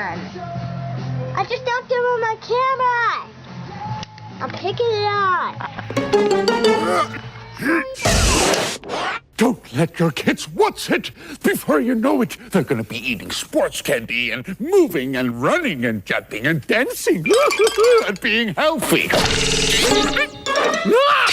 on. I just don't give him my camera. I'm picking it on. Don't let your kids watch it. Before you know it, they're going to be eating sports candy and moving and running and jumping and dancing and being healthy.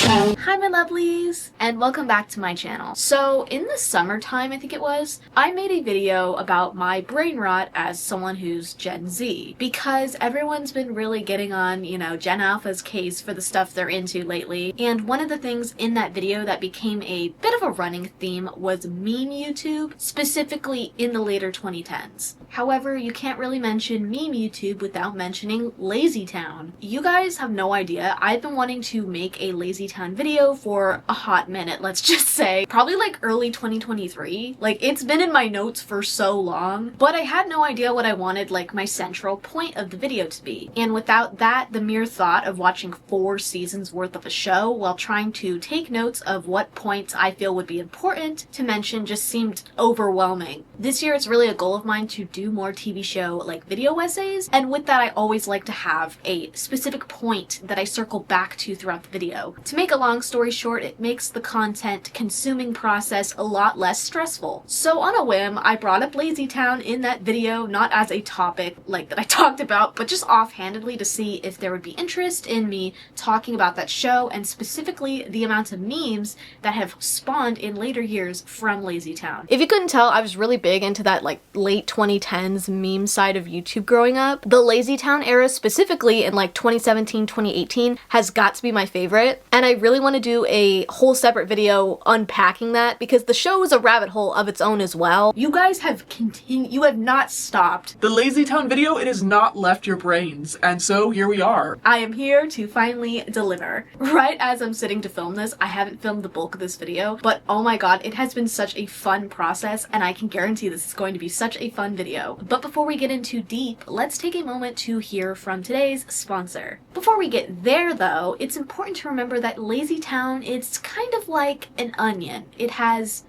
Hi my lovelies, and welcome back to my channel. So in the summertime, I think it was, I made a video about my brain rot as someone who's Gen Z, because everyone's been really getting on, you know, Gen Alpha's case for the stuff they're into lately, and one of the things in that video that became a bit of a running theme was meme YouTube, specifically in the later 2010s. However, you can't really mention meme YouTube without mentioning LazyTown. You guys have no idea, I've been wanting to make a LazyTown video for a hot minute, let's just say. Probably like early 2023. Like, it's been in my notes for so long, but I had no idea what I wanted like my central point of the video to be. And without that, the mere thought of watching 4 seasons worth of a show while trying to take notes of what points I feel would be important to mention just seemed overwhelming. This year it's really a goal of mine to do more TV show like video essays, and with that I always like to have a specific point that I circle back to throughout the video. To make a long story short, it makes the content consuming process a lot less stressful. So on a whim, I brought up LazyTown in that video, not as a topic like that I talked about, but just offhandedly to see if there would be interest in me talking about that show, and specifically the amount of memes that have spawned in later years from LazyTown. If you couldn't tell, I was really big into that like late 2010s meme side of YouTube growing up. The LazyTown era, specifically in like 2017, 2018, has got to be my favorite, and I really want to do a whole separate video unpacking that because the show is a rabbit hole of its own as well. You guys have you have not stopped. The LazyTown video, it has not left your brains, and so here we are. I am here to finally deliver. Right as I'm sitting to film this, I haven't filmed the bulk of this video, but oh my god, it has been such a fun process, and I can guarantee this is going to be such a fun video. But before we get in too deep, let's take a moment to hear from today's sponsor. Before we get there though, it's important to remember that LazyTown, it's kind of like an onion. It has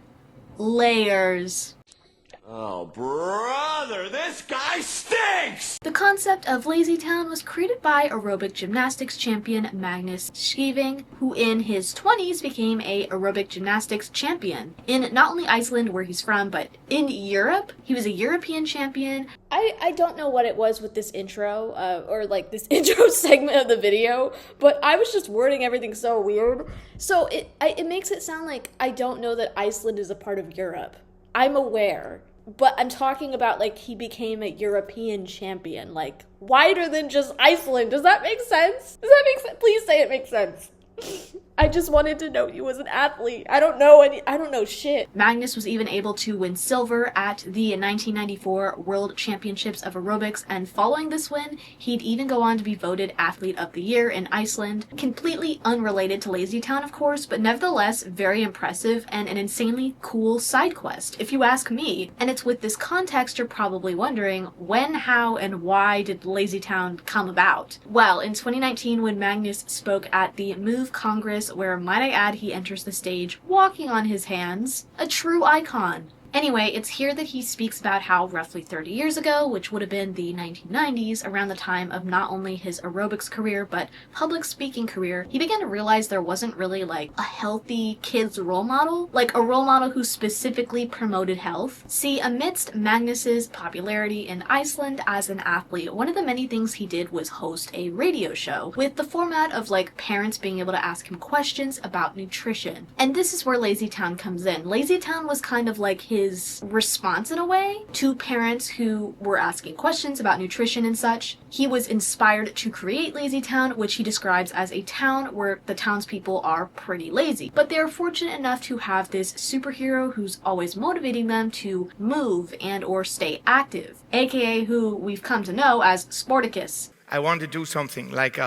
layers. Oh, brother, this guy stinks! The concept of LazyTown was created by aerobic gymnastics champion Magnús scheving, who in his 20s became a aerobic gymnastics champion in not only Iceland, where he's from, but in Europe. He was a European champion. I don't know what it was with this intro, or like this intro segment of the video, but I was just wording everything so weird. So it makes it sound like I don't know that Iceland is a part of Europe. I'm aware. But I'm talking about, like, he became a European champion, like, wider than just Iceland. Does that make sense? Does that make sense? Please say it makes sense. I just wanted to know he was an athlete. I don't know shit. Magnús was even able to win silver at the 1994 World Championships of Aerobics, and following this win, he'd even go on to be voted Athlete of the Year in Iceland. Completely unrelated to LazyTown, of course, but nevertheless very impressive and an insanely cool side quest, if you ask me. And it's with this context you're probably wondering, when, how, and why did LazyTown come about? Well, in 2019, when Magnús spoke at the Move Congress, where, might I add, he enters the stage walking on his hands, a true icon. Anyway, it's here that he speaks about how roughly 30 years ago, which would have been the 1990s, around the time of not only his aerobics career, but public speaking career, he began to realize there wasn't really like a healthy kids role model, like a role model who specifically promoted health. See, amidst Magnús's popularity in Iceland as an athlete, one of the many things he did was host a radio show with the format of like parents being able to ask him questions about nutrition. And this is where LazyTown comes in. LazyTown was kind of like his response in a way to parents who were asking questions about nutrition and such. He was inspired to create LazyTown, which he describes as a town where the townspeople are pretty lazy, but they're fortunate enough to have this superhero who's always motivating them to move and or stay active, aka who we've come to know as Sporticus. I wanted to do something like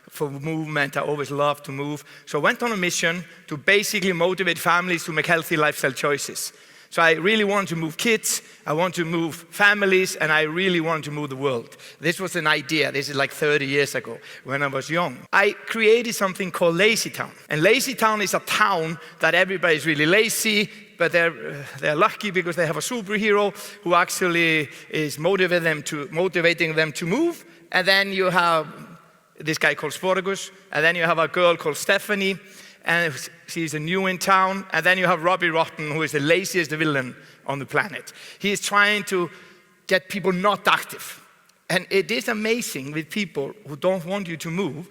for movement. I always loved to move. So I went on a mission to basically motivate families to make healthy lifestyle choices. So I really wanted to move kids, I want to move families, and I really wanted to move the world. This was an idea. This is like 30 years ago when I was young. I created something called LazyTown. And LazyTown is a town that everybody's really lazy, but they're lucky because they have a superhero who actually is motivating them to move. And then you have this guy called Sporgus, and then you have a girl called Stephanie, and she's new in town. And then you have Robbie Rotten, who is the laziest villain on the planet. He is trying to get people not active. And it is amazing with people who don't want you to move.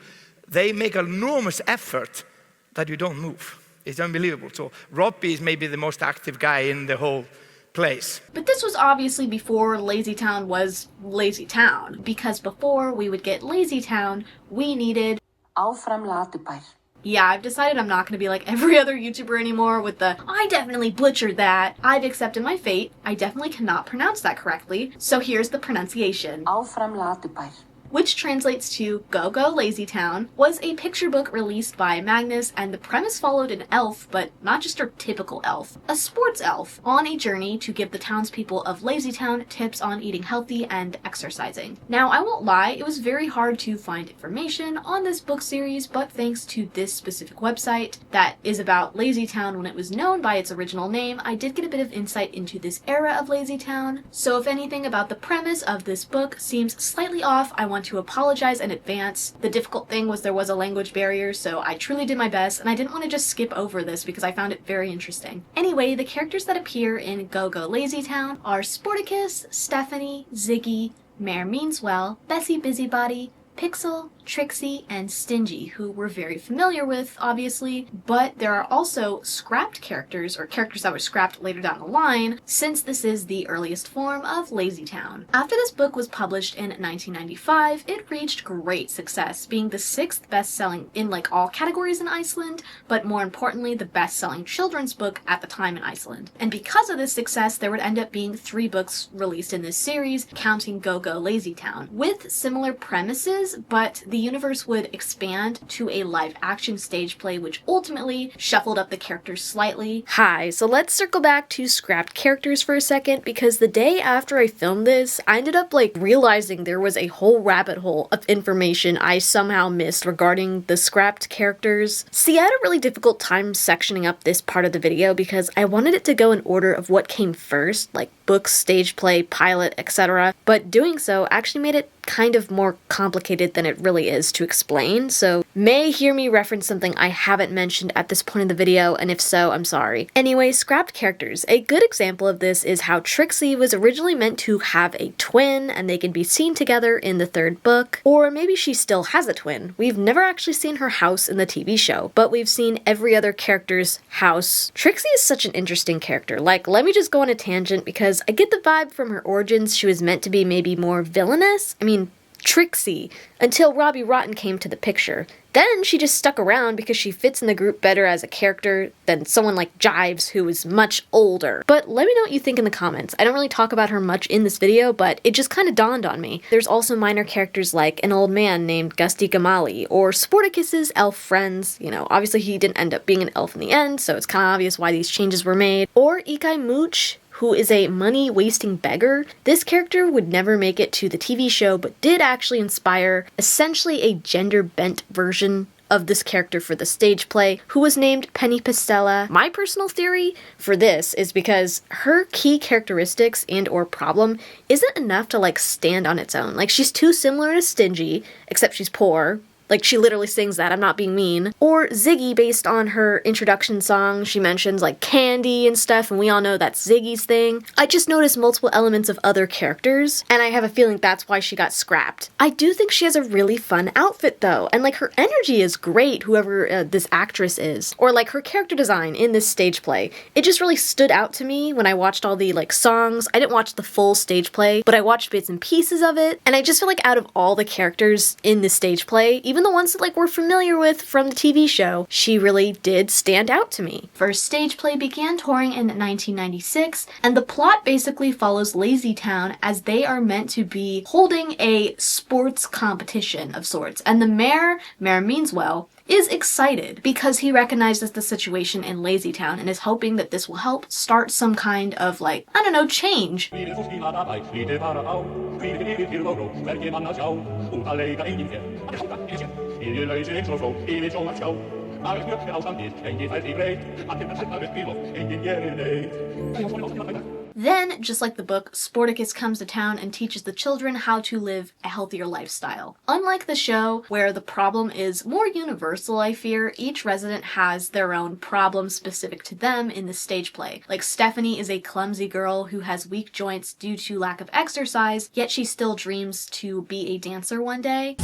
They make an enormous effort that you don't move. It's unbelievable. So Robbie is maybe the most active guy in the whole place. But this was obviously before Lazy Town was Lazy Town, because before we would get Lazy Town, we needed Áfram Latibær. Yeah, I've decided I'm not going to be like every other YouTuber anymore with the, I definitely butchered that. I've accepted my fate. I definitely cannot pronounce that correctly. So here's the pronunciation. Áfram Latibær, which translates to Go Go Lazy Town, was a picture book released by Magnús, and the premise followed an elf, but not just your typical elf, a sports elf, on a journey to give the townspeople of Lazy Town tips on eating healthy and exercising. Now, I won't lie, it was very hard to find information on this book series, but thanks to this specific website that is about Lazy Town when it was known by its original name, I did get a bit of insight into this era of Lazy Town. So if anything about the premise of this book seems slightly off, I want to apologize in advance. The difficult thing was there was a language barrier, so I truly did my best, and I didn't want to just skip over this because I found it very interesting. Anyway, the characters that appear in Go Go Lazy Town are Sporticus, Stephanie, Ziggy, Mayor Meanswell, Bessie Busybody, Pixel, Trixie, and Stingy, who we're very familiar with, obviously, but there are also scrapped characters, or characters that were scrapped later down the line, since this is the earliest form of Lazy Town. After this book was published in 1995, it reached great success, being the 6th best-selling in like all categories in Iceland, but more importantly, the best-selling children's book at the time in Iceland. And because of this success, there would end up being 3 books released in this series, counting Go Go Lazy Town, with similar premises, but the universe would expand to a live-action stage play, which ultimately shuffled up the characters slightly. Hi, so let's circle back to scrapped characters for a second, because the day after I filmed this, I ended up like realizing there was a whole rabbit hole of information I somehow missed regarding the scrapped characters. See, I had a really difficult time sectioning up this part of the video because I wanted it to go in order of what came first, like books, stage play, pilot, etc. But doing so actually made it kind of more complicated than it really is to explain, so may hear me reference something I haven't mentioned at this point in the video, and if so, I'm sorry. Anyway, scrapped characters. A good example of this is how Trixie was originally meant to have a twin, and they can be seen together in the 3rd book, or maybe she still has a twin. We've never actually seen her house in the TV show, but we've seen every other character's house. Trixie is such an interesting character. Like, let me just go on a tangent because I get the vibe from her origins she was meant to be maybe more villainous. I mean, Trixie, until Robbie Rotten came to the picture. Then she just stuck around because she fits in the group better as a character than someone like Jives, who is much older. But let me know what you think in the comments. I don't really talk about her much in this video, but it just kind of dawned on me. There's also minor characters like an old man named Gusty Gamali, or Sporticus's elf friends. You know, obviously he didn't end up being an elf in the end, so it's kind of obvious why these changes were made. Or Ikai Mooch, who is a money-wasting beggar. This character would never make it to the TV show, but did actually inspire essentially a gender-bent version of this character for the stage play, who was named Penny Pastella. My personal theory for this is because her key characteristics and or problem isn't enough to like stand on its own. Like, she's too similar to Stingy, except she's poor. Like, she literally sings that, I'm not being mean. Or Ziggy, based on her introduction song, she mentions like candy and stuff, and we all know that's Ziggy's thing. I just noticed multiple elements of other characters, and I have a feeling that's why she got scrapped. I do think she has a really fun outfit though, and like her energy is great, whoever this actress is. Or like her character design in this stage play. It just really stood out to me when I watched all the like songs. I didn't watch the full stage play, but I watched bits and pieces of it, and I just feel like out of all the characters in this stage play, even the ones that like we're familiar with from the TV show, she really did stand out to me. First stage play began touring in 1996, and the plot basically follows Lazy Town as they are meant to be holding a sports competition of sorts, and the Mayor Meanswell, is excited because he recognizes the situation in Lazy Town and is hoping that this will help start some kind of like, I don't know, change. Then, just like the book, Sportacus comes to town and teaches the children how to live a healthier lifestyle. Unlike the show, where the problem is more universal, I fear, each resident has their own problem specific to them in the stage play. Like Stephanie is a clumsy girl who has weak joints due to lack of exercise, yet she still dreams to be a dancer one day.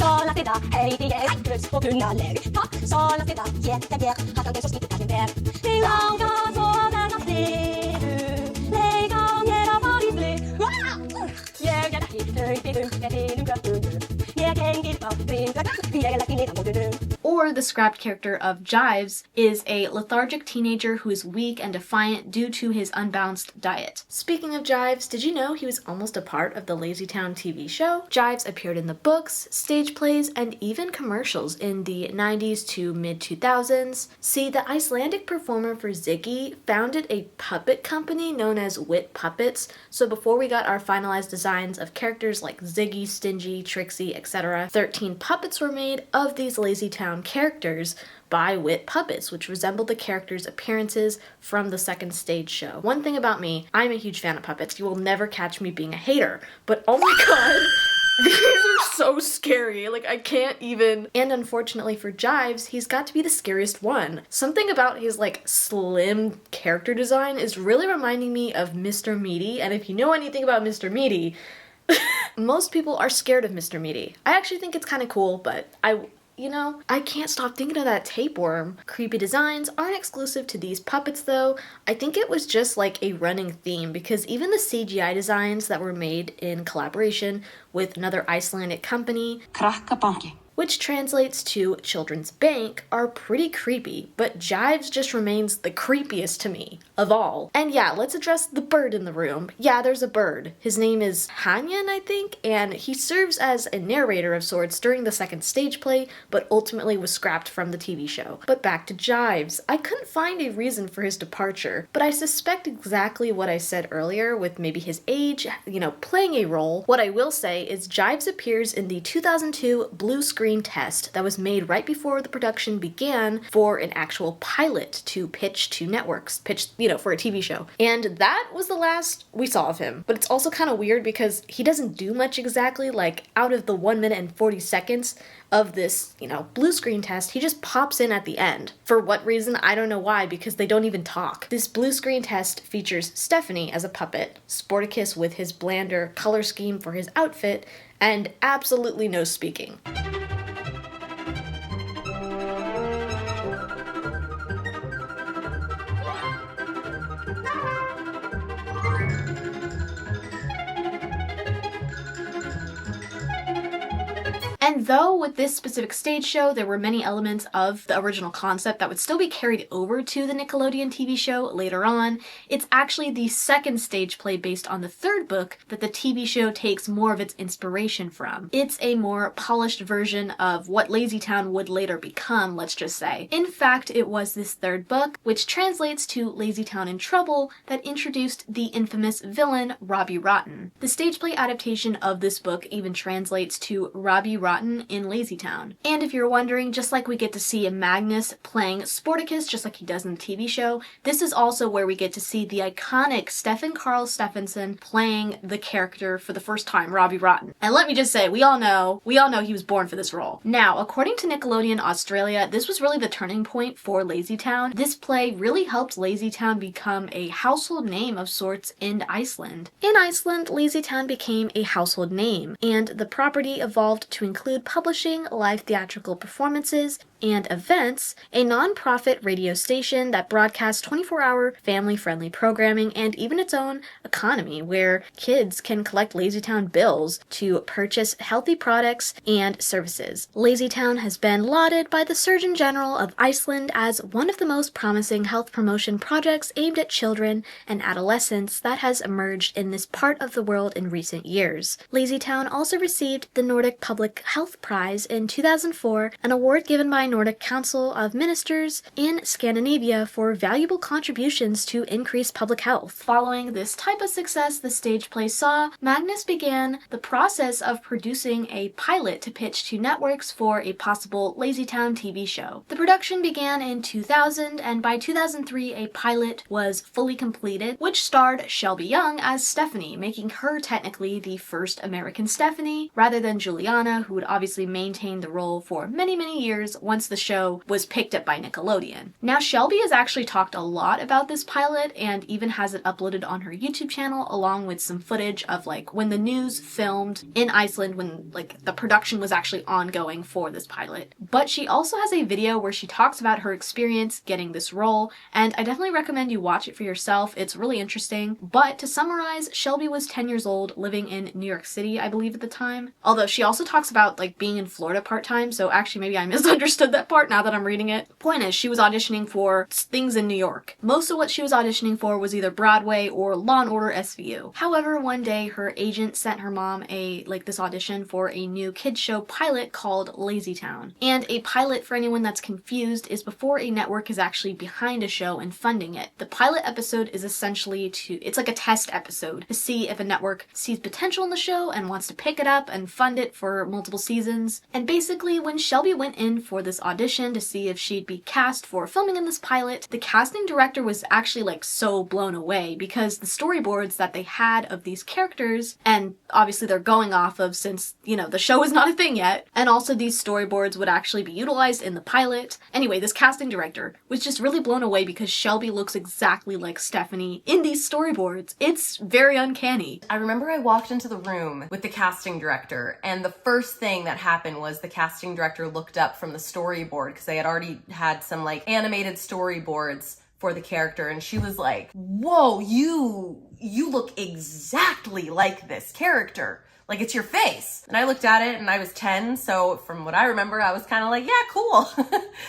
Or the scrapped character of Jives is a lethargic teenager who is weak and defiant due to his unbalanced diet. Speaking of Jives, did you know he was almost a part of the LazyTown TV show? Jives appeared in the books, stage plays, and even commercials in the 90s to mid-2000s. See, the Icelandic performer for Ziggy founded a puppet company known as Wit Puppets, so before we got our finalized designs of characters like Ziggy, Stingy, Trixie, etc., 13 puppets were made of these LazyTown characters by Wit Puppets, which resembled the characters' appearances from the second stage show. One thing about me, I'm a huge fan of puppets. You will never catch me being a hater, but oh my god, these are so scary. Like, I can't even. And unfortunately for Jives, he's got to be the scariest one. Something about his, like, slim character design is really reminding me of Mr. Meaty, and if you know anything about Mr. Meaty, most people are scared of Mr. Meaty. I actually think it's kind of cool, but I can't stop thinking of that tapeworm. Creepy designs aren't exclusive to these puppets though. I think it was just like a running theme because even the CGI designs that were made in collaboration with another Icelandic company, Krakkabanki. which translates to Children's Bank, are pretty creepy, but Jives just remains the creepiest to me of all. And yeah, let's address the bird in the room. Yeah, there's a bird. His name is Hanyan, I think, and he serves as a narrator of sorts during the second stage play, but ultimately was scrapped from the TV show. But back to Jives. I couldn't find a reason for his departure, but I suspect exactly what I said earlier with maybe his age, playing a role. What I will say is Jives appears in the 2002 blue screen test that was made right before the production began for an actual pilot to pitch to networks, for a TV show. And that was the last we saw of him. But it's also kind of weird because he doesn't do much exactly, like out of the 1 minute and 40 seconds of this, blue screen test, he just pops in at the end. For what reason? I don't know why, because they don't even talk. This blue screen test features Stephanie as a puppet, Sportacus with his blander color scheme for his outfit, and absolutely no speaking. And though with this specific stage show, there were many elements of the original concept that would still be carried over to the Nickelodeon TV show later on, it's actually the second stage play based on the third book that the TV show takes more of its inspiration from. It's a more polished version of what LazyTown would later become, let's just say. In fact, it was this third book, which translates to LazyTown in Trouble, that introduced the infamous villain, Robbie Rotten. The stage play adaptation of this book even translates to Robbie Rotten in LazyTown. And if you're wondering, just like we get to see Magnús playing Sportacus, just like he does in the TV show, this is also where we get to see the iconic Karl Stefánsson playing the character for the first time, Robbie Rotten. And let me just say, we all know he was born for this role. Now, according to Nickelodeon Australia, this was really the turning point for LazyTown. This play really helped LazyTown become a household name of sorts in Iceland. In Iceland, LazyTown became a household name, and the property evolved to include publishing live theatrical performances and events, a non-profit radio station that broadcasts 24-hour family-friendly programming, and even its own economy where kids can collect LazyTown bills to purchase healthy products and services. LazyTown has been lauded by the Surgeon General of Iceland as one of the most promising health promotion projects aimed at children and adolescents that has emerged in this part of the world in recent years. LazyTown also received the Nordic Public Health Prize in 2004, an award given by Nordic Council of Ministers in Scandinavia for valuable contributions to increase public health. Following this type of success the stage play saw, Magnus began the process of producing a pilot to pitch to networks for a possible LazyTown TV show. The production began in 2000, and by 2003 a pilot was fully completed, which starred Shelby Young as Stephanie, making her technically the first American Stephanie, rather than Juliana, who would obviously maintain the role for many, many years once the show was picked up by Nickelodeon. Now, Shelby has actually talked a lot about this pilot and even has it uploaded on her YouTube channel, along with some footage of like when the news filmed in Iceland, when like the production was actually ongoing for this pilot. But she also has a video where she talks about her experience getting this role, and I definitely recommend you watch it for yourself. It's really interesting. But to summarize, Shelby was 10 years old, living in New York City, I believe at the time. Although she also talks about like being in Florida part-time, so actually maybe I misunderstood that part now that I'm reading it. Point is, she was auditioning for things in New York. Most of what she was auditioning for was either Broadway or Law & Order SVU. However, one day her agent sent her mom this audition for a new kids show pilot called LazyTown. And a pilot, for anyone that's confused, is before a network is actually behind a show and funding it. The pilot episode is essentially it's like a test episode to see if a network sees potential in the show and wants to pick it up and fund it for multiple seasons. And basically, when Shelby went in for this audition to see if she'd be cast for filming in this pilot, the casting director was actually like so blown away because the storyboards that they had of these characters, and obviously they're going off of, since, you know, the show is not a thing yet, and also these storyboards would actually be utilized in the pilot. Anyway, this casting director was just really blown away because Shelby looks exactly like Stephanie in these storyboards. It's very uncanny. I remember I walked into the room with the casting director, and the first thing that happened was the casting director looked up from the storyboard, because they had already had some like animated storyboards for the character, and she was like, "Whoa, you look exactly like this character. Like, it's your face." And I looked at it, and I was 10, so from what I remember, I was kind of like, yeah, cool.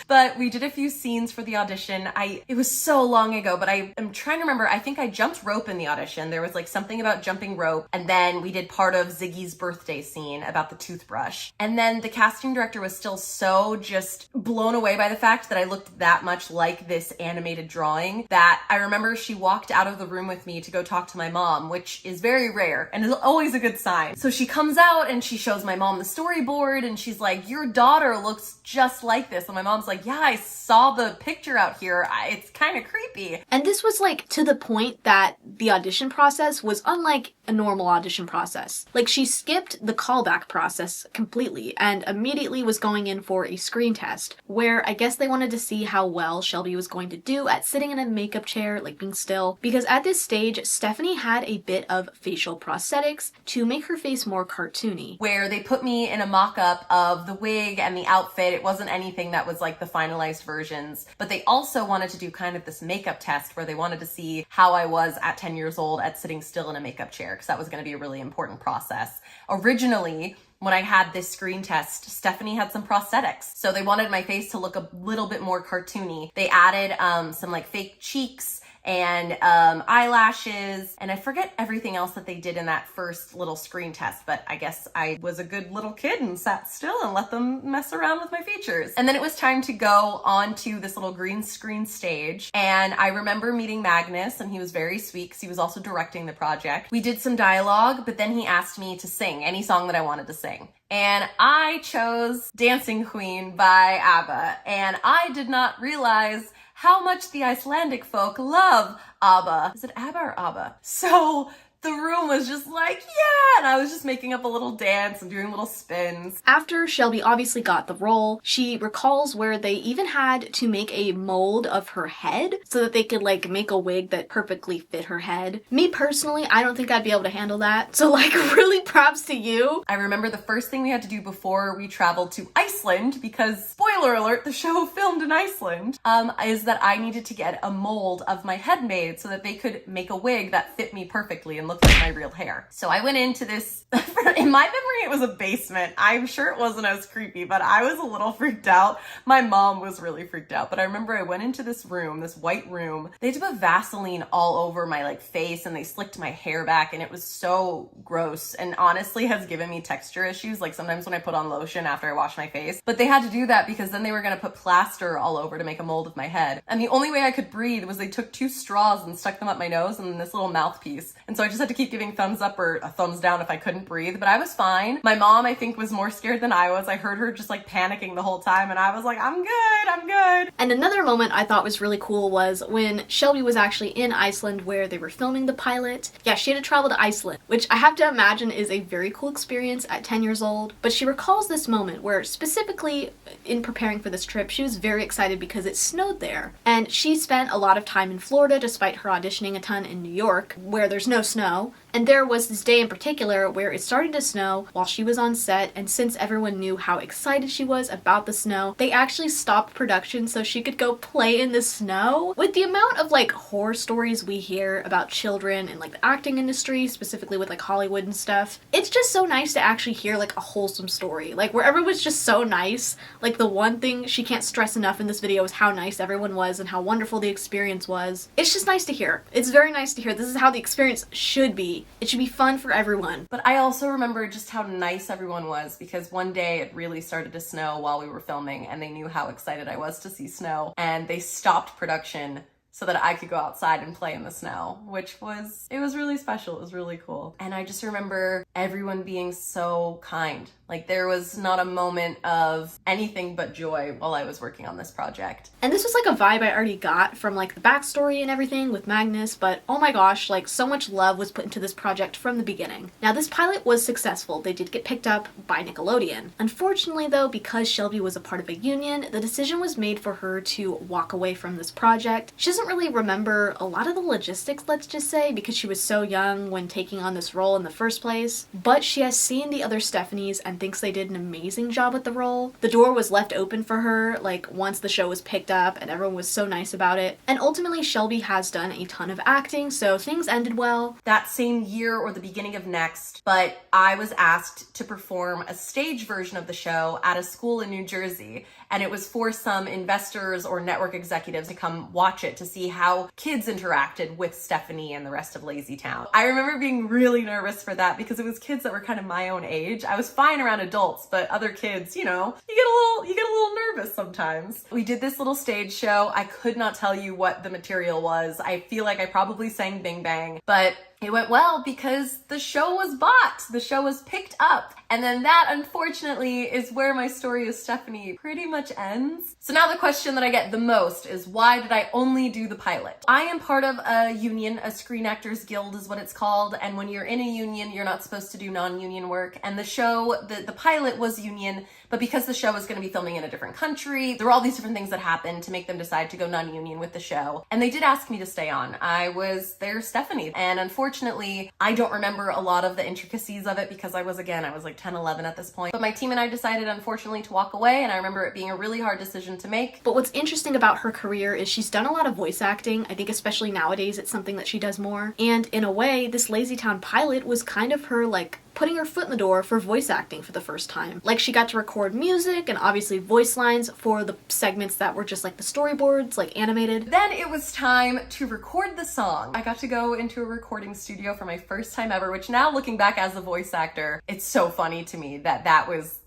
But we did a few scenes for the audition. It was so long ago, but I am trying to remember. I think I jumped rope in the audition. There was like something about jumping rope, and then we did part of Ziggy's birthday scene about the toothbrush. And then the casting director was still so just blown away by the fact that I looked that much like this animated drawing that I remember she walked out of the room with me to go talk to my mom, which is very rare and is always a good sign. So she comes out and she shows my mom the storyboard, and she's like, "Your daughter looks just like this." And my mom's like, "Yeah, I saw the picture out here. It's kind of creepy." And this was like to the point that the audition process was unlike a normal audition process. Like, she skipped the callback process completely and immediately was going in for a screen test, where I guess they wanted to see how well Shelby was going to do at sitting in a makeup chair, like being still, because at this stage, Stephanie had a bit of facial prosthetics to make her face more cartoony. Where they put me in a mock-up of the wig and the outfit. It wasn't anything that was like the finalized versions, but they also wanted to do kind of this makeup test where they wanted to see how I was at 10 years old at sitting still in a makeup chair, because that was going to be a really important process. Originally, when I had this screen test, Stephanie had some prosthetics. So they wanted my face to look a little bit more cartoony. They added some like fake cheeks and eyelashes, and I forget everything else that they did in that first little screen test, but I guess I was a good little kid and sat still and let them mess around with my features. And then it was time to go onto this little green screen stage, and I remember meeting Magnus, and he was very sweet because he was also directing the project. We did some dialogue, but then he asked me to sing any song that I wanted to sing. And I chose Dancing Queen by ABBA, and I did not realize how much the Icelandic folk love ABBA. Is it ABBA or ABBA? So the room was just like, yeah, and I was just making up a little dance and doing little spins. After Shelby obviously got the role, she recalls where they even had to make a mold of her head so that they could like make a wig that perfectly fit her head. Me personally, I don't think I'd be able to handle that. So like, really props to you. I remember the first thing we had to do before we traveled to Iceland, because spoiler alert, the show filmed in Iceland, is that I needed to get a mold of my head made so that they could make a wig that fit me perfectly and look like my real hair. So I went into this, in my memory it was a basement. I'm sure it wasn't as creepy, but I was a little freaked out. My mom was really freaked out, but I remember I went into this room, this white room. They had to put Vaseline all over my like face and they slicked my hair back and it was so gross and honestly has given me texture issues. Like sometimes when I put on lotion after I wash my face, but they had to do that because then they were going to put plaster all over to make a mold of my head. And the only way I could breathe was they took 2 straws and stuck them up my nose and then this little mouthpiece. And so I just had to keep giving thumbs up or a thumbs down if I couldn't breathe, but I was fine. My mom, I think, was more scared than I was. I heard her just like panicking the whole time and I was like, I'm good, I'm good. And another moment I thought was really cool was when Shelby was actually in Iceland where they were filming the pilot. Yeah, she had to travel to Iceland, which I have to imagine is a very cool experience at 10 years old. But she recalls this moment where specifically in preparing for this trip, she was very excited because it snowed there. And she spent a lot of time in Florida despite her auditioning a ton in New York where there's no snow. And there was this day in particular where it started to snow while she was on set, and since everyone knew how excited she was about the snow, they actually stopped production so she could go play in the snow. With the amount of like horror stories we hear about children in like the acting industry, specifically with like Hollywood and stuff, it's just so nice to actually hear like a wholesome story, like where everyone's just so nice. Like the one thing she can't stress enough in this video is how nice everyone was and how wonderful the experience was. It's just nice to hear. It's very nice to hear. This is how the experience should be. It should be fun for everyone. But I also remember just how nice everyone was because one day it really started to snow while we were filming and they knew how excited I was to see snow and they stopped production so that I could go outside and play in the snow, which was, it was really special. It was really cool. And I just remember everyone being so kind. Like there was not a moment of anything but joy while I was working on this project. And this was like a vibe I already got from like the backstory and everything with Magnus, but oh my gosh, like so much love was put into this project from the beginning. Now this pilot was successful. They did get picked up by Nickelodeon. Unfortunately though, because Shelby was a part of a union, the decision was made for her to walk away from this project. She doesn't really remember a lot of the logistics, let's just say, because she was so young when taking on this role in the first place, but she has seen the other Stephanies and thinks they did an amazing job with the role. The door was left open for her, like once the show was picked up and everyone was so nice about it. And ultimately Shelby has done a ton of acting, so things ended well. That same year or the beginning of next, but I was asked to perform a stage version of the show at a school in New Jersey. And it was for some investors or network executives to come watch it to see how kids interacted with Stephanie and the rest of Lazy Town. I remember being really nervous for that because it was kids that were kind of my own age. I was fine around adults, but other kids, you know, you get a little nervous sometimes. We did this little stage show. I could not tell you what the material was. I feel like I probably sang Bing Bang, but it went well because the show was bought. The show was picked up. And then that, unfortunately, is where my story of Stephanie pretty much ends. So now the question that I get the most is, why did I only do the pilot? I am part of a union, a Screen Actors Guild is what it's called. And when you're in a union, you're not supposed to do non-union work. And the show, the pilot was union, but because the show was going to be filming in a different country, there were all these different things that happened to make them decide to go non-union with the show. And they did ask me to stay on. I was their Stephanie. And unfortunately, I don't remember a lot of the intricacies of it because I was like 10, 11 at this point. But my team and I decided, unfortunately, to walk away. And I remember it being a really hard decision to make. But what's interesting about her career is she's done a lot of voice acting. I think especially nowadays, it's something that she does more. And in a way, this Lazy Town pilot was kind of her like putting her foot in the door for voice acting for the first time. Like she got to record music and obviously voice lines for the segments that were just like the storyboards, like animated. Then it was time to record the song. I got to go into a recording studio for my first time ever, which now looking back as a voice actor, it's so funny to me that that was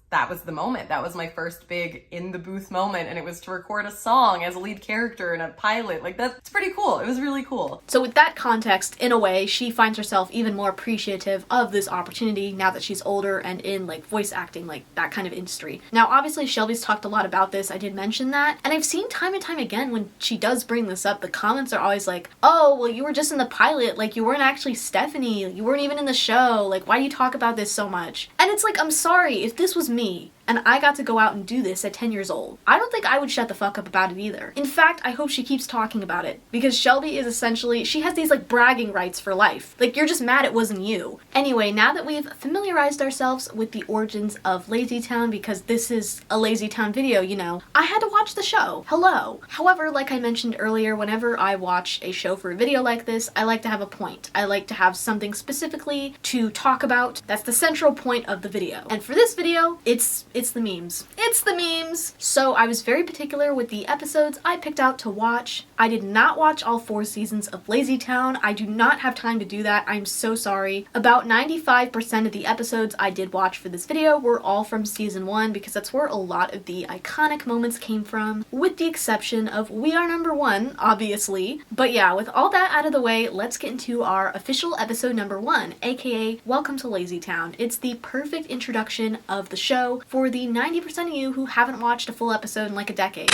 the moment. That was my first big in the booth moment, and it was to record a song as a lead character in a pilot. Like that's pretty cool. It was really cool. So with that context, in a way, she finds herself even more appreciative of this opportunity now that she's older and in like voice acting, like that kind of industry. Now obviously Shelby's talked a lot about this, I did mention that, and I've seen time and time again when she does bring this up, the comments are always like, oh, well you were just in the pilot, like you weren't actually Stephanie, you weren't even in the show, like why do you talk about this so much? And it's like, I'm sorry, if this was me, and I got to go out and do this at 10 years old. I don't think I would shut the fuck up about it either. In fact, I hope she keeps talking about it, because Shelby is essentially, she has these like bragging rights for life. Like, you're just mad it wasn't you. Anyway, now that we've familiarized ourselves with the origins of LazyTown, because this is a LazyTown video, you know, I had to watch the show. Hello. However, like I mentioned earlier, whenever I watch a show for a video like this, I like to have a point. I like to have something specifically to talk about. That's the central point of the video. And for this video, it's the memes. It's the memes! So I was very particular with the episodes I picked out to watch. I did not watch all 4 seasons of LazyTown. I do not have time to do that. I'm so sorry. About 95% of the episodes I did watch for this video were all from season 1, because that's where a lot of the iconic moments came from, with the exception of We Are Number 1, obviously. But yeah, with all that out of the way, let's get into our official episode number 1, aka Welcome to LazyTown. It's the perfect introduction of the show for the 90% of you who haven't watched a full episode in like a decade.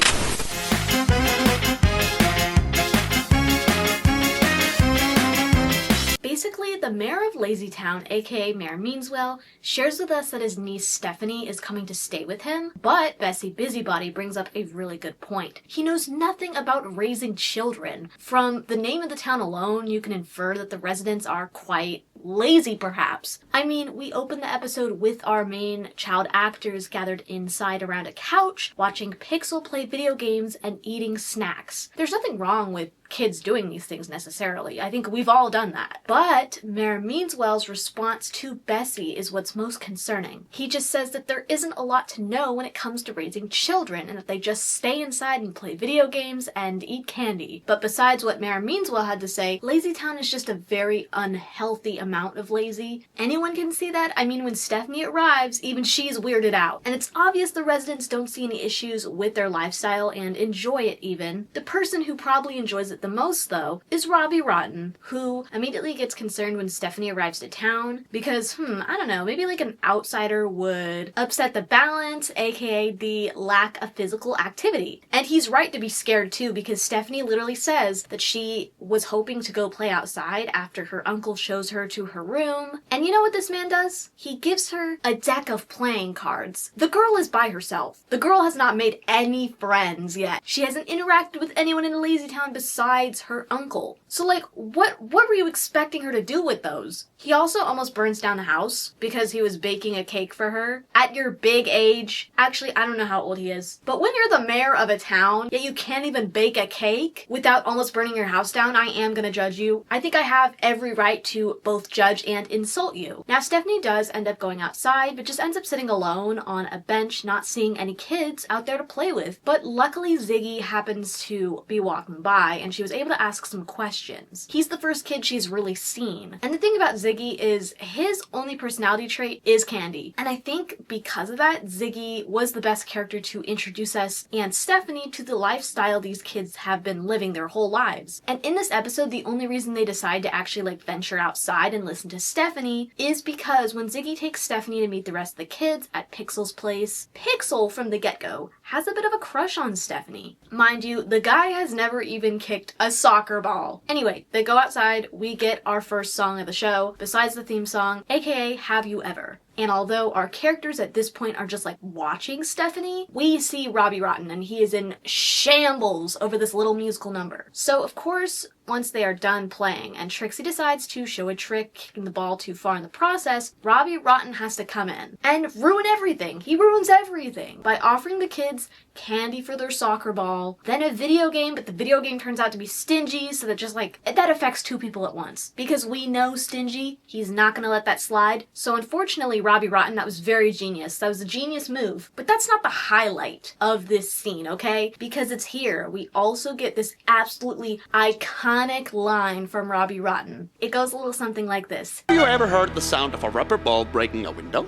Basically, the mayor of LazyTown, aka Mayor Meanswell, shares with us that his niece Stephanie is coming to stay with him, but Bessie Busybody brings up a really good point. He knows nothing about raising children. From the name of the town alone, you can infer that the residents are quite lazy, perhaps. I mean, we open the episode with our main child actors gathered inside around a couch, watching Pixel play video games and eating snacks. There's nothing wrong with kids doing these things necessarily. I think we've all done that. But Mayor Meanswell's response to Bessie is what's most concerning. He just says that there isn't a lot to know when it comes to raising children, and that they just stay inside and play video games and eat candy. But besides what Mayor Meanswell had to say, LazyTown is just a very unhealthy amount of lazy. Anyone can see that. I mean, when Stephanie arrives, even she's weirded out. And it's obvious the residents don't see any issues with their lifestyle and enjoy it even. The person who probably enjoys it the most, though, is Robbie Rotten, who immediately gets concerned when Stephanie arrives to town because, I don't know, maybe like an outsider would upset the balance, aka the lack of physical activity. And he's right to be scared too, because Stephanie literally says that she was hoping to go play outside after her uncle shows her to her room. And you know what this man does? He gives her a deck of playing cards. The girl is by herself. The girl has not made any friends yet. She hasn't interacted with anyone in LazyTown besides her uncle. So like, what were you expecting her to do with those? He also almost burns down the house because he was baking a cake for her. At your big age, actually, I don't know how old he is, but when you're the mayor of a town, yet you can't even bake a cake without almost burning your house down, I am gonna judge you. I think I have every right to both judge and insult you. Now, Stephanie does end up going outside, but just ends up sitting alone on a bench, not seeing any kids out there to play with. But luckily, Ziggy happens to be walking by, and she was able to ask some questions. He's the first kid she's really seen. And the thing about Ziggy is his only personality trait is candy. And I think because of that, Ziggy was the best character to introduce us and Stephanie to the lifestyle these kids have been living their whole lives. And in this episode, the only reason they decide to actually like venture outside and listen to Stephanie is because when Ziggy takes Stephanie to meet the rest of the kids at Pixel's place, Pixel from the get-go has a bit of a crush on Stephanie. Mind you, the guy has never even kicked a soccer ball. Anyway, they go outside, we get our first song of the show, besides the theme song, aka Have You Ever? And although our characters at this point are just like watching Stephanie, we see Robbie Rotten and he is in shambles over this little musical number. So of course, once they are done playing and Trixie decides to show a trick, kicking the ball too far in the process, Robbie Rotten has to come in and ruin everything. He ruins everything by offering the kids candy for their soccer ball, then a video game, but the video game turns out to be stingy, so that just like, that affects 2 people at once. Because we know Stingy, he's not gonna let that slide. So unfortunately, Robbie Rotten, that was very genius. That was a genius move. But that's not the highlight of this scene, okay? Because it's here. We also get this absolutely iconic line from Robbie Rotten. It goes a little something like this. Have you ever heard the sound of a rubber ball breaking a window?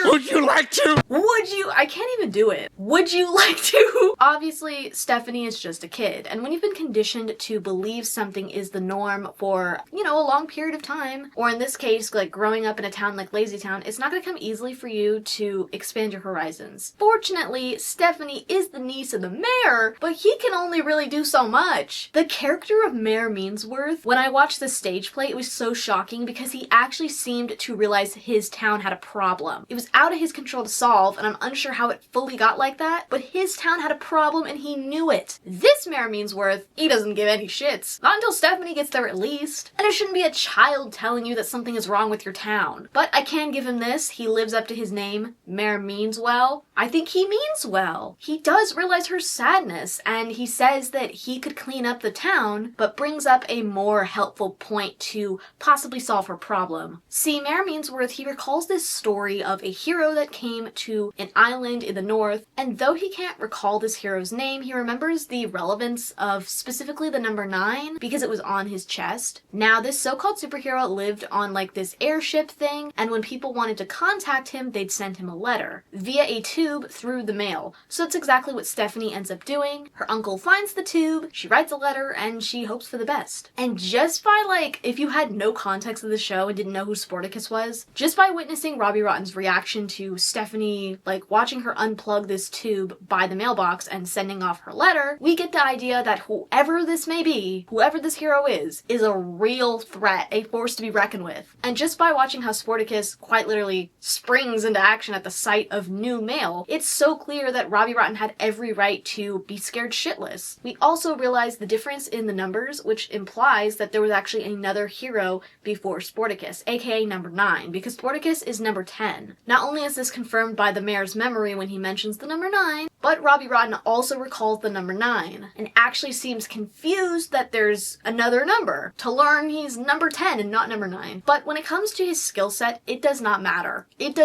Would you like to? Would you? I can't even do it. Would you like to? Obviously, Stephanie is just a kid. And when you've been conditioned to believe something is the norm for, you know, a long period of time, or in this case, like growing up in a town like LazyTown, it's not going to come easily for you to expand your horizons. Fortunately, Stephanie is the niece of the mayor, but he can only really do so much. The character of Mayor Meansworth, when I watched the stage play, it was so shocking because he actually seemed to realize his town had a problem problem. It was out of his control to solve, and I'm unsure how it fully got like that, but his town had a problem and he knew it. This Mayor Meansworth, he doesn't give any shits. Not until Stephanie gets there at least. And it shouldn't be a child telling you that something is wrong with your town. But I can give him this, he lives up to his name, Mayor Means Well. I think he means well. He does realize her sadness, and he says that he could clean up the town, but brings up a more helpful point to possibly solve her problem. See, Mayor Meansworth, he recalls this story of a hero that came to an island in the north, and though he can't recall this hero's name, he remembers the relevance of specifically the number 9 because it was on his chest. Now, this so-called superhero lived on like this airship thing, and when people wanted to contact him, they'd send him a letter via a tube through the mail. So that's exactly what Stephanie ends up doing. Her uncle finds the tube, she writes a letter, and she hopes for the best. And just by like, if you had no context of the show and didn't know who Sportacus was, just by witnessing Robbie Rotten's reaction to Stephanie, like watching her unplug this tube by the mailbox and sending off her letter, we get the idea that whoever this may be, whoever this hero is a real threat, a force to be reckoned with. And just by watching how Sportacus quite literally springs into action at the sight of new mail, it's so clear that Robbie Rotten had every right to be scared shitless. We also realize the difference in the numbers, which implies that there was actually another hero before Sportacus, aka number 9, because Sportacus is number 10. Not only is this confirmed by the mayor's memory when he mentions the number 9, but Robbie Rotten also recalls the number 9, and actually seems confused that there's another number, to learn he's number 10 and not number 9. But when it comes to his skill set, it does not matter. It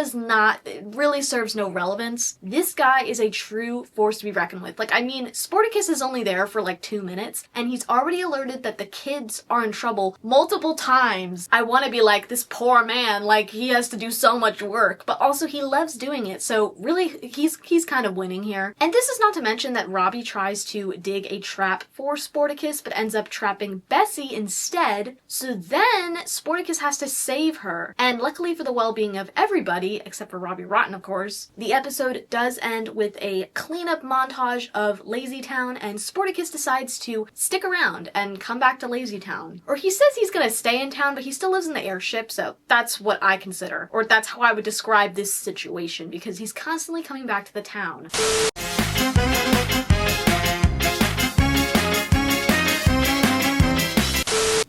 really serves no relevance. This guy is a true force to be reckoned with. Like, I mean, Sportacus is only there for like 2 minutes, and he's already alerted that the kids are in trouble multiple times. I want to be like, this poor man, like, he has to do so much work, but also he loves doing it, so really, he's kind of winning here. And this is not to mention that Robbie tries to dig a trap for Sportacus, but ends up trapping Bessie instead, so then Sportacus has to save her. And luckily for the well-being of everybody, except for Robbie Rotten of course, the episode does end with a cleanup montage of Lazy Town, and Sportacus decides to stick around and come back to Lazy Town. Or he says he's gonna stay in town, but he still lives in the airship, so that's what I consider. Or that's how I would describe this situation, because he's constantly coming back to the town.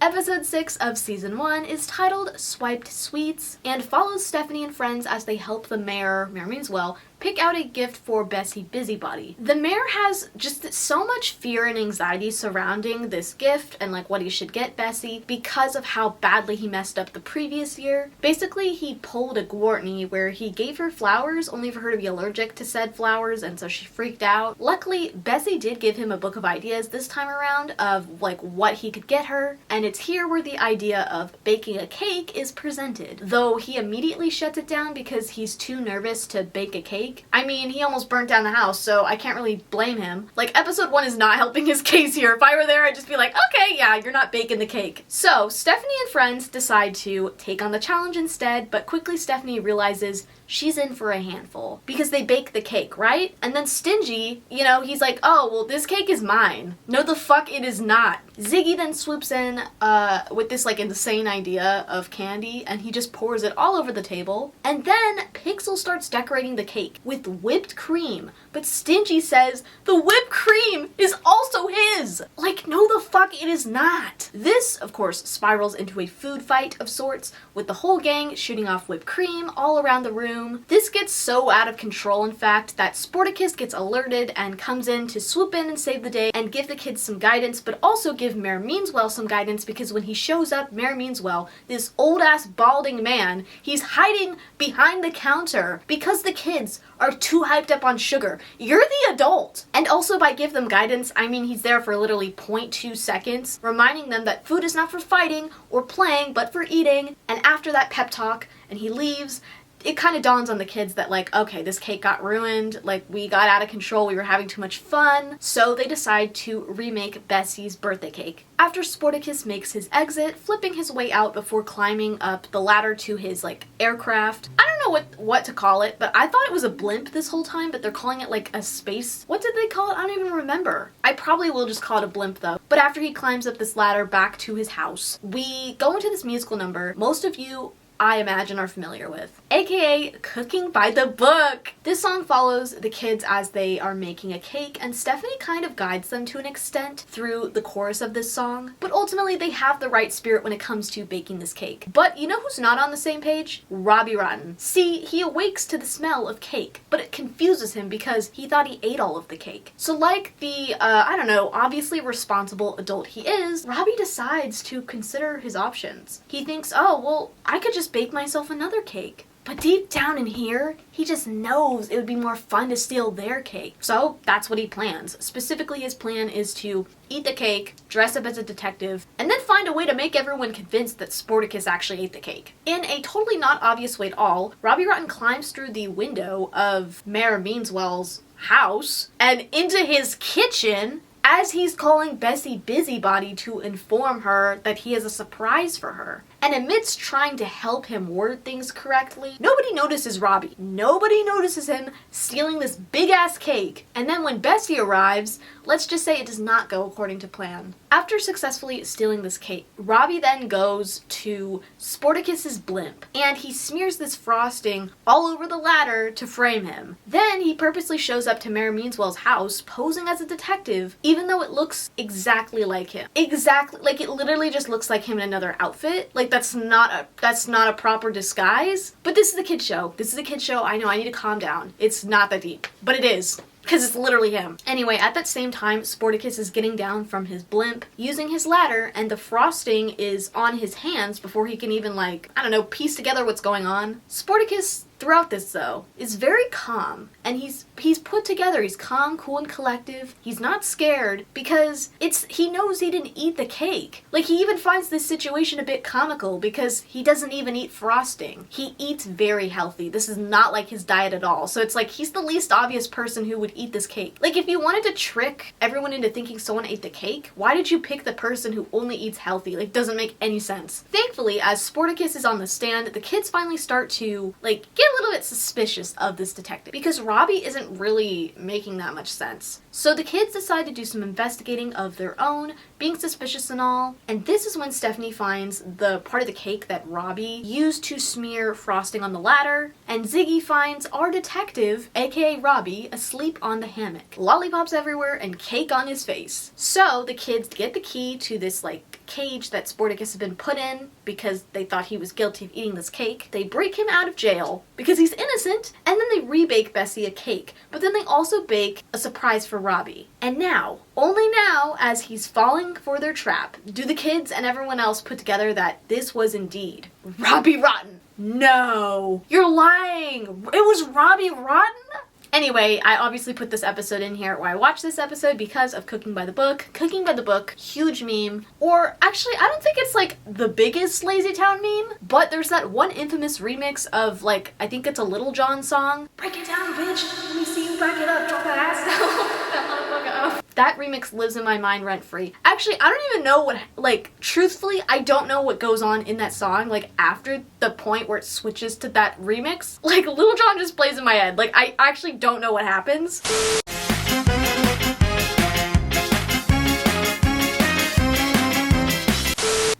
Episode 6 of Season 1 is titled Swiped Sweets, and follows Stephanie and friends as they help the Mayor Meanswell, pick out a gift for Bessie Busybody. The mayor has just so much fear and anxiety surrounding this gift and like what he should get Bessie because of how badly he messed up the previous year. Basically, he pulled a Gwartney where he gave her flowers only for her to be allergic to said flowers, and so she freaked out. Luckily, Bessie did give him a book of ideas this time around of like what he could get her, and it's here where the idea of baking a cake is presented. Though he immediately shuts it down because he's too nervous to bake a cake. I mean, he almost burnt down the house, so I can't really blame him. Like, episode 1 is not helping his case here. If I were there, I'd just be like, okay, yeah, you're not baking the cake. So, Stephanie and friends decide to take on the challenge instead, but quickly Stephanie realizes she's in for a handful because they bake the cake, right? And then Stingy, you know, he's like, oh, well, this cake is mine. No, the fuck it is not. Ziggy then swoops in with this like insane idea of candy, and he just pours it all over the table. And then Pixel starts decorating the cake with whipped cream, but Stingy says the whipped cream is also his. Like, no the fuck it is not. This, of course, spirals into a food fight of sorts, with the whole gang shooting off whipped cream all around the room. This gets so out of control, in fact, that Sportacus gets alerted and comes in to swoop in and save the day and give the kids some guidance, but also give Mayor Meanswell some guidance, because when he shows up, Mayor Meanswell, this old-ass balding man, he's hiding behind the counter because the kids are too hyped up on sugar. You're the adult. And also by give them guidance, I mean he's there for literally 0.2 seconds, reminding them that food is not for fighting or playing, but for eating. And after that pep talk, and he leaves, it kind of dawns on the kids that like, okay, this cake got ruined, like we got out of control, we were having too much fun, so they decide to remake Bessie's birthday cake. After Sportacus makes his exit, flipping his way out before climbing up the ladder to his like aircraft. I don't know what to call it, but I thought it was a blimp this whole time, but they're calling it like a space. What did they call it? I don't even remember. I probably will just call it a blimp though. But after he climbs up this ladder back to his house, we go into this musical number. Most of you I imagine are familiar with, aka Cooking by the Book. This song follows the kids as they are making a cake, and Stephanie kind of guides them to an extent through the chorus of this song, but ultimately they have the right spirit when it comes to baking this cake. But you know who's not on the same page? Robbie Rotten. See, he awakes to the smell of cake, but it confuses him because he thought he ate all of the cake. So like the, I don't know, obviously responsible adult he is, Robbie decides to consider his options. He thinks, oh, well, I could just bake myself another cake. But deep down in here, he just knows it would be more fun to steal their cake. So that's what he plans. Specifically, his plan is to eat the cake, dress up as a detective, and then find a way to make everyone convinced that Sportacus actually ate the cake. In a totally not obvious way at all, Robbie Rotten climbs through the window of Mayor Meanswell's house and into his kitchen as he's calling Bessie Busybody to inform her that he has a surprise for her. And amidst trying to help him word things correctly, nobody notices Robbie. Nobody notices him stealing this big-ass cake. And then when Bessie arrives, let's just say it does not go according to plan. After successfully stealing this cake, Robbie then goes to Sportacus's blimp, and he smears this frosting all over the ladder to frame him. Then he purposely shows up to Mayor Meanswell's house, posing as a detective, even though it looks exactly like him. Exactly, like it literally just looks like him in another outfit. Like that's not a proper disguise. But this is the kid show. This is a kid show. I know, I need to calm down. It's not that deep, but it is. Because it's literally him. Anyway, at that same time, Sportacus is getting down from his blimp, using his ladder, and the frosting is on his hands before he can even, like, I don't know, piece together what's going on. Sportacus, throughout this though, is very calm, and he's put together. He's calm, cool, and collective. He's not scared because he knows he didn't eat the cake. Like, he even finds this situation a bit comical because he doesn't even eat frosting. He eats very healthy. This is not like his diet at all. So it's like he's the least obvious person who would eat this cake. Like, if you wanted to trick everyone into thinking someone ate the cake, why did you pick the person who only eats healthy? Like, doesn't make any sense. Thankfully, as Sportacus is on the stand, the kids finally start to, like, get a little bit suspicious of this detective because Robbie isn't really making that much sense. So the kids decide to do some investigating of their own, being suspicious and all, and this is when Stephanie finds the part of the cake that Robbie used to smear frosting on the ladder, and Ziggy finds our detective, aka Robbie, asleep on the hammock. Lollipops everywhere and cake on his face. So the kids get the key to this, like, cage that Sportacus has been put in because they thought he was guilty of eating this cake. They break him out of jail because he's innocent, and then they rebake Bessie a cake, but then they also bake a surprise for Robbie. And now, only now, as he's falling for their trap, do the kids and everyone else put together that this was indeed Robbie Rotten. No, you're lying. It was Robbie Rotten? Anyway, I obviously put this episode in here, or I watched this episode because of Cooking by the Book. Cooking by the Book, huge meme. Or actually, I don't think it's like the biggest Lazy Town meme, but there's that one infamous remix of, like, I think it's a Little John song. Break it down, bitch. Let me see you back it up. Drop that ass down. That motherfucker up. That remix lives in my mind rent-free. Actually, I don't even know what, like, truthfully, I don't know what goes on in that song, like, after the point where it switches to that remix. Like, Little John just plays in my head. Like, I actually don't know what happens.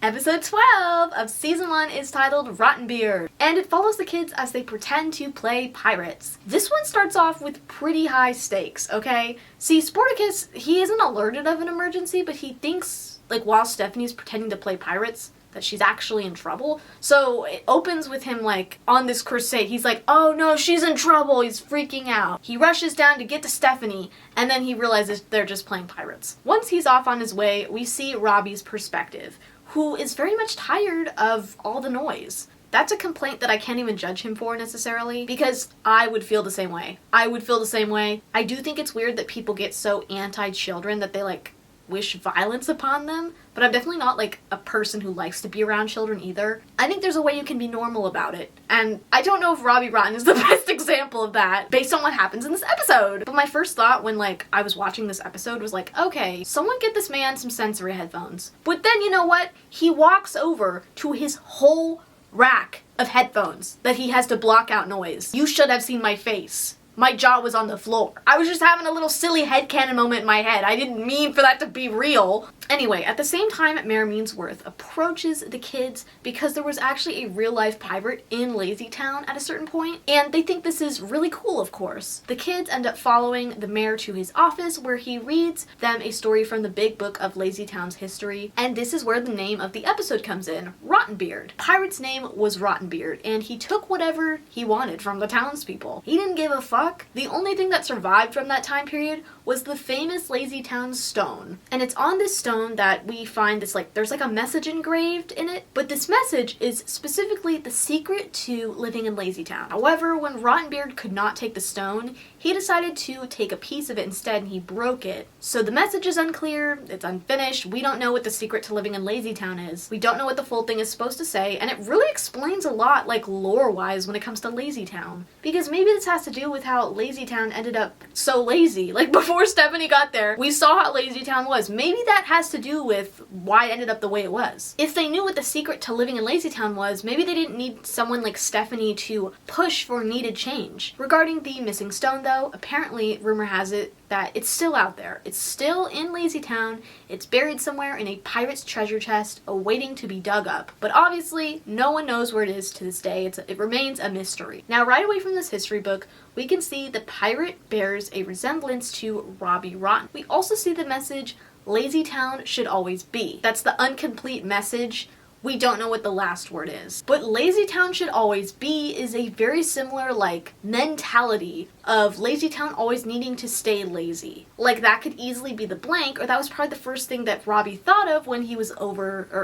Episode 12 of Season 1 is titled Rotten Beer, and it follows the kids as they pretend to play pirates. This one starts off with pretty high stakes, okay? See, Sportacus, he isn't alerted of an emergency, but he thinks, like, while Stephanie's pretending to play pirates, that she's actually in trouble. So it opens with him, like, on this crusade. He's like, oh no, she's in trouble. He's freaking out. He rushes down to get to Stephanie, and then he realizes they're just playing pirates. Once he's off on his way, we see Robbie's perspective, who is very much tired of all the noise. That's a complaint that I can't even judge him for necessarily, because I would feel the same way. I would feel the same way. I do think it's weird that people get so anti-children that they, like, wish violence upon them, but I'm definitely not, like, a person who likes to be around children either. I think there's a way you can be normal about it, and I don't know if Robbie Rotten is the best example of that based on what happens in this episode. But my first thought when, like, I was watching this episode was like, okay, someone get this man some sensory headphones. But then, you know what? He walks over to his whole rack of headphones that he has to block out noise. You should have seen my face my jaw was on the floor. I was just having a little silly headcanon moment in my head. I didn't mean for that to be real. Anyway, at the same time, Mayor Meansworth approaches the kids because there was actually a real-life pirate in Lazytown at a certain point, and they think this is really cool, of course. The kids end up following the mayor to his office where he reads them a story from the big book of Lazytown's history, and this is where the name of the episode comes in, Rottenbeard. Pirate's name was Rottenbeard, and he took whatever he wanted from the townspeople. He didn't give a fuck. The only thing that survived from that time period was the famous Lazytown stone, and it's on this stone that we find this, like, there's like a message engraved in it, but this message is specifically the secret to living in Lazytown. However, when Rottenbeard could not take the stone, he decided to take a piece of it instead, and he broke it. So the message is unclear, it's unfinished, we don't know what the secret to living in Lazytown is. We don't know what the full thing is supposed to say, and it really explains a lot, like, lore-wise when it comes to Lazytown. Because maybe this has to do with how Lazytown ended up so lazy. Like, before Stephanie got there, we saw how Lazytown was. Maybe that has to do with why it ended up the way it was. If they knew what the secret to living in Lazytown was, maybe they didn't need someone like Stephanie to push for needed change. Regarding the missing stone though, apparently rumor has it that it's still out there. It's still in Lazytown. It's buried somewhere in a pirate's treasure chest awaiting to be dug up. But obviously, no one knows where it is to this day. It remains a mystery. Now, right away from this history book, we can see the pirate bears a resemblance to Robbie Rotten. We also see the message, Lazytown should always be. That's the incomplete message. We don't know what the last word is. But Lazytown should always be is a very similar, like, mentality of Lazytown always needing to stay lazy. Like, that could easily be the blank, or that was probably the first thing that Robbie thought of when he was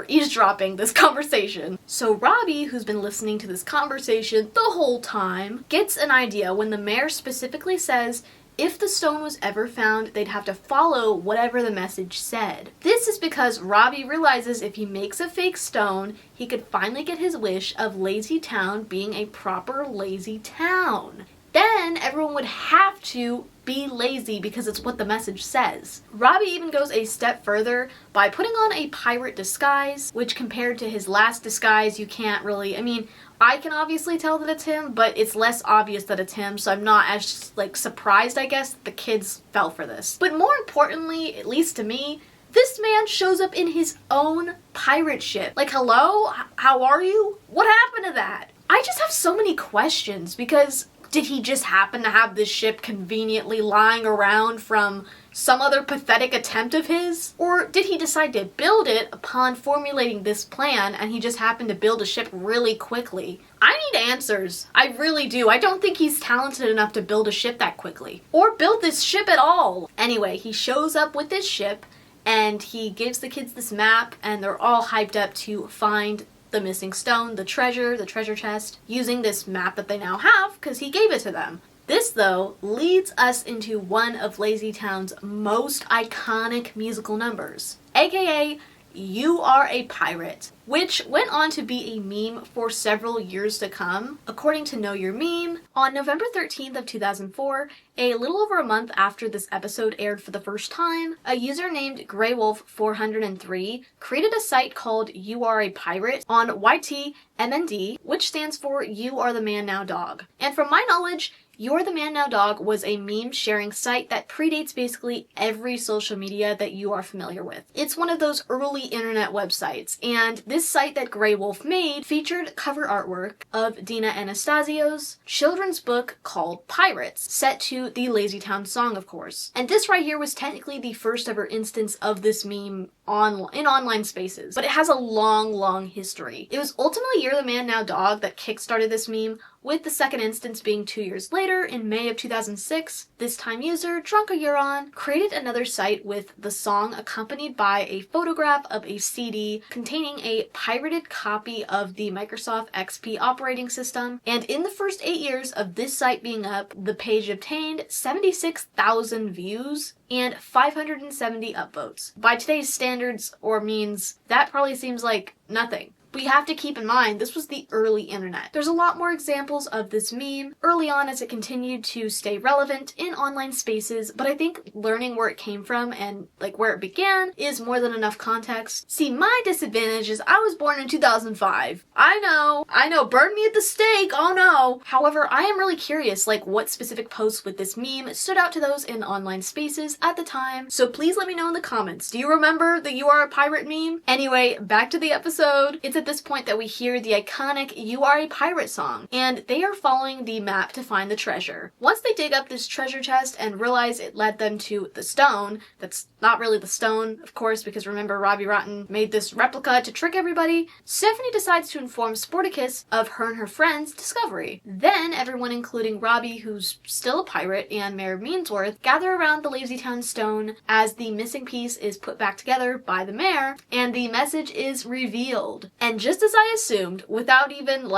eavesdropping this conversation. So Robbie, who's been listening to this conversation the whole time, gets an idea when the mayor specifically says, if the stone was ever found, they'd have to follow whatever the message said. This is because Robbie realizes if he makes a fake stone, he could finally get his wish of Lazytown being a proper lazy town. Then everyone would have to be lazy because it's what the message says. Robbie even goes a step further by putting on a pirate disguise, which compared to his last disguise, you can't really, I mean, I can obviously tell that it's him, but it's less obvious that it's him, so I'm not as, like, surprised, I guess, that the kids fell for this. But more importantly, at least to me, this man shows up in his own pirate ship. Like, hello? How are you? What happened to that? I just have so many questions because did he just happen to have this ship conveniently lying around from some other pathetic attempt of his? Or did he decide to build it upon formulating this plan and he just happened to build a ship really quickly? I need answers. I really do. I don't think he's talented enough to build a ship that quickly. Or build this ship at all. Anyway, he shows up with this ship and he gives the kids this map and they're all hyped up to find the missing stone, the treasure chest, using this map that they now have because he gave it to them. This, though, leads us into one of Lazytown's most iconic musical numbers, aka You Are a Pirate, which went on to be a meme for several years to come. According to Know Your Meme, on November 13th of 2004, a little over a month after this episode aired for the first time, a user named GreyWolf403 created a site called You Are a Pirate on YTMND, which stands for You Are the Man Now Dog. And from my knowledge, You're the Man Now Dog was a meme sharing site that predates basically every social media that you are familiar with. It's one of those early internet websites, and this site that Grey Wolf made featured cover artwork of Dina Anastasio's children's book called Pirates, set to the Lazytown song, of course. And this right here was technically the first ever instance of this meme in online spaces, but it has a long history. It was ultimately You're the Man Now Dog that kickstarted this meme, with the second instance being 2 years later in May of 2006. This time user, Drunka Euron, created another site with the song accompanied by a photograph of a CD containing a pirated copy of the Microsoft XP operating system. And in the first 8 years of this site being up, the page obtained 76,000 views and 570 upvotes. By today's standards or means, that probably seems like nothing. We have to keep in mind, this was the early internet. There's a lot more examples of this meme early on as it continued to stay relevant in online spaces, but I think learning where it came from and like where it began is more than enough context. See, my disadvantage is I was born in 2005. I know, burn me at the stake, oh no. However, I am really curious, like what specific posts with this meme stood out to those in online spaces at the time, so please let me know in the comments. Do you remember the "You Are a Pirate" meme? Anyway, back to the episode. It's at this point that we hear the iconic "You Are a Pirate" song, and they are following the map to find the treasure. Once they dig up this treasure chest and realize it led them to the stone, that's not really the stone, of course, because remember Robbie Rotten made this replica to trick everybody, Stephanie decides to inform Sporticus of her and her friend's discovery. Then everyone, including Robbie, who's still a pirate, and Mayor Meansworth, gather around the Lazytown stone as the missing piece is put back together by the mayor, and the message is revealed. And just as I assumed, without even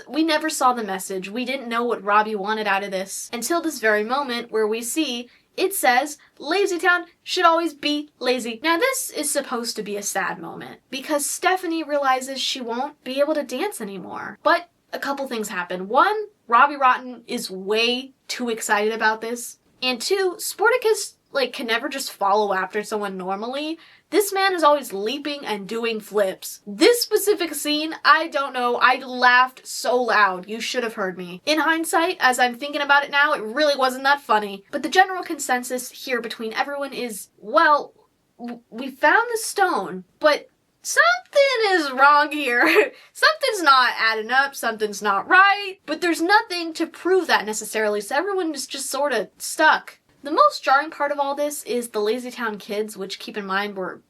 we never saw the message, we didn't know what Robbie wanted out of this, until this very moment where we see it says, Lazytown should always be lazy. Now this is supposed to be a sad moment, because Stephanie realizes she won't be able to dance anymore. But a couple things happen. One, Robbie Rotten is way too excited about this. And two, Sporticus can never just follow after someone normally. This man is always leaping and doing flips. This specific scene, I don't know, I laughed so loud. You should have heard me. In hindsight, as I'm thinking about it now, it really wasn't that funny. But the general consensus here between everyone is, well, we found the stone, but something is wrong here. Something's not adding up, something's not right, but there's nothing to prove that necessarily, so everyone is just sort of stuck. The most jarring part of all this is the Lazytown kids, which keep in mind were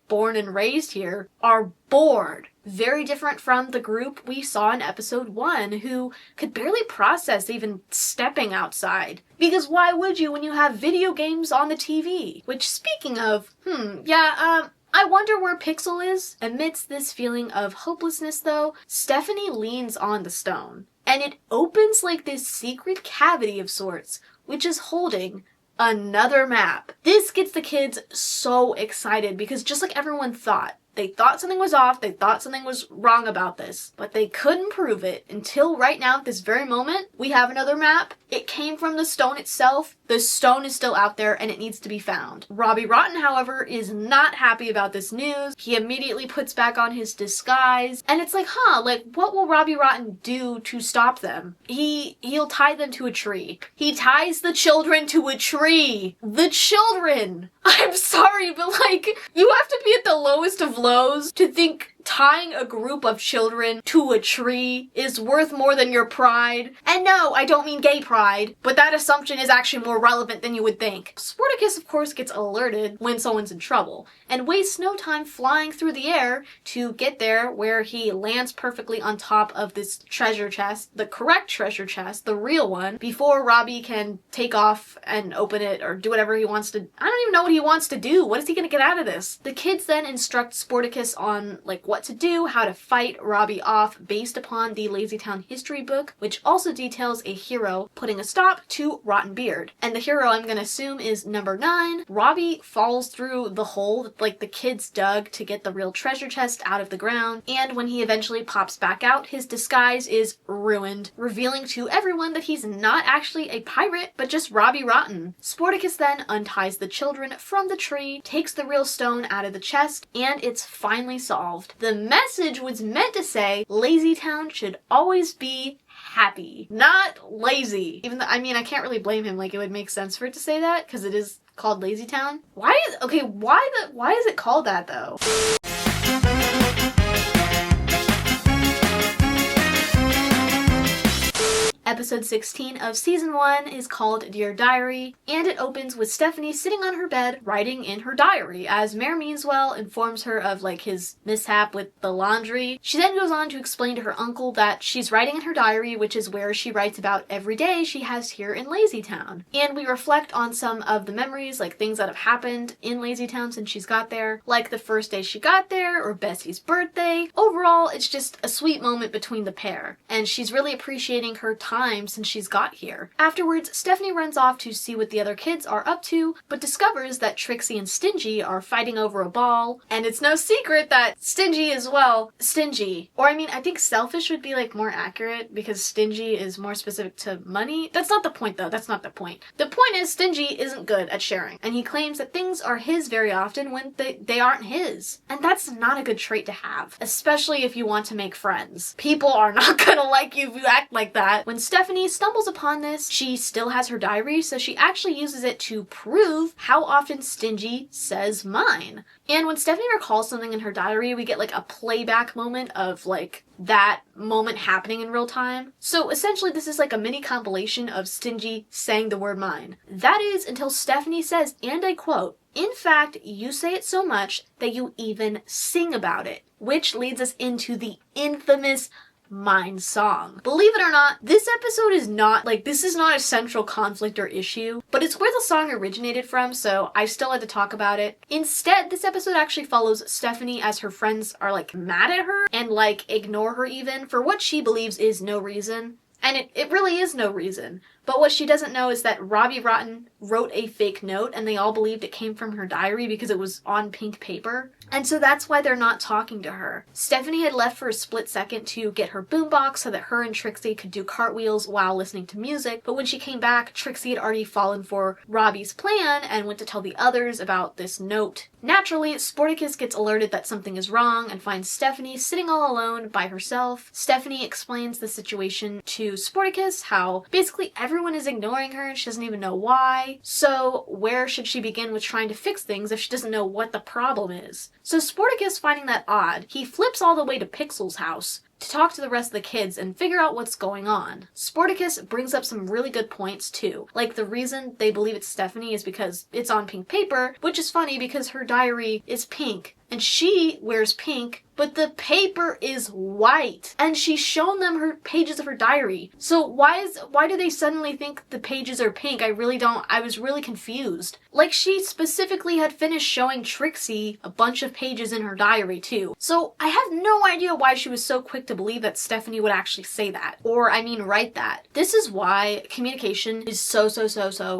born and raised here, are bored. Very different from the group we saw in episode 1, who could barely process even stepping outside. Because why would you when you have video games on the TV? Which, speaking of, I wonder where Pixel is. Amidst this feeling of hopelessness though, Stephanie leans on the stone, and it opens this secret cavity of sorts, which is holding another map. This gets the kids so excited because just like everyone thought, they thought something was off, they thought something was wrong about this, but they couldn't prove it until right now, at this very moment, we have another map. It came from the stone itself. The stone is still out there and it needs to be found. Robbie Rotten, however, is not happy about this news. He immediately puts back on his disguise, and it's what will Robbie Rotten do to stop them? He'll tie them to a tree. He ties the children to a tree. The children! I'm sorry, but you have to be at the lowest of lows to think tying a group of children to a tree is worth more than your pride. And no, I don't mean gay pride, but that assumption is actually more relevant than you would think. Sporticus, of course, gets alerted when someone's in trouble, and wastes no time flying through the air to get there, where he lands perfectly on top of this treasure chest, the correct treasure chest, the real one, before Robbie can take off and open it or do whatever he wants to. I don't even know what he wants to do. What is he gonna get out of this? The kids then instruct Sporticus on what to do, how to fight Robbie off based upon the Lazytown history book, which also details a hero putting a stop to Rotten Beard. And the hero I'm gonna assume is number 9. Robbie falls through the hole that the kids dug to get the real treasure chest out of the ground, and when he eventually pops back out, his disguise is ruined, revealing to everyone that he's not actually a pirate, but just Robbie Rotten. Sporticus then unties the children from the tree, takes the real stone out of the chest, and it's finally solved. The message was meant to say Lazytown should always be happy, not lazy. Even though, I can't really blame him. It would make sense for it to say that because it is called Lazytown. Why is it called that though? Episode 16 of Season 1 is called Dear Diary, and it opens with Stephanie sitting on her bed writing in her diary as Mayor Meanswell informs her of his mishap with the laundry. She then goes on to explain to her uncle that she's writing in her diary, which is where she writes about every day she has here in Lazytown. And we reflect on some of the memories, things that have happened in Lazytown since she's got there, like the first day she got there or Bessie's birthday. Overall, it's just a sweet moment between the pair, and she's really appreciating her time time since she's got here. Afterwards, Stephanie runs off to see what the other kids are up to, but discovers that Trixie and Stingy are fighting over a ball, and it's no secret that Stingy is, well, stingy. Or I mean, I think selfish would be like more accurate because stingy is more specific to money. That's not the point though, that's not the point. The point is Stingy isn't good at sharing, and he claims that things are his very often when they aren't his. And that's not a good trait to have, especially if you want to make friends. People are not gonna like you if you act like that. When Stephanie stumbles upon this, she still has her diary, so she actually uses it to prove how often Stingy says mine. And when Stephanie recalls something in her diary, we get like a playback moment of like that moment happening in real time. So essentially this is like a mini compilation of Stingy saying the word mine. That is until Stephanie says, and I quote, "In fact, you say it so much that you even sing about it," which leads us into the infamous Mine song. Believe it or not, this episode is not, like, this is not a central conflict or issue, but it's where the song originated from, so I still had to talk about it. Instead, this episode actually follows Stephanie as her friends are, like, mad at her and, like, ignore her even for what she believes is no reason. And it really is no reason. But what she doesn't know is that Robbie Rotten wrote a fake note and they all believed it came from her diary because it was on pink paper. And so that's why they're not talking to her. Stephanie had left for a split second to get her boombox so that her and Trixie could do cartwheels while listening to music. But when she came back, Trixie had already fallen for Robbie's plan and went to tell the others about this note. Naturally, Sporticus gets alerted that something is wrong and finds Stephanie sitting all alone by herself. Stephanie explains the situation to Sporticus, how basically everyone is ignoring her and she doesn't even know why. So where should she begin with trying to fix things if she doesn't know what the problem is? So Sporticus, finding that odd, he flips all the way to Pixel's house to talk to the rest of the kids and figure out what's going on. Sporticus brings up some really good points too. Like the reason they believe it's Stephanie is because it's on pink paper, which is funny because her diary is pink. And she wears pink, but the paper is white. And she's shown them her pages of her diary. So why do they suddenly think the pages are pink? I was really confused. Like she specifically had finished showing Trixie a bunch of pages in her diary too. So I have no idea why she was so quick to believe that Stephanie would actually say that. Or I mean write that. This is why communication is so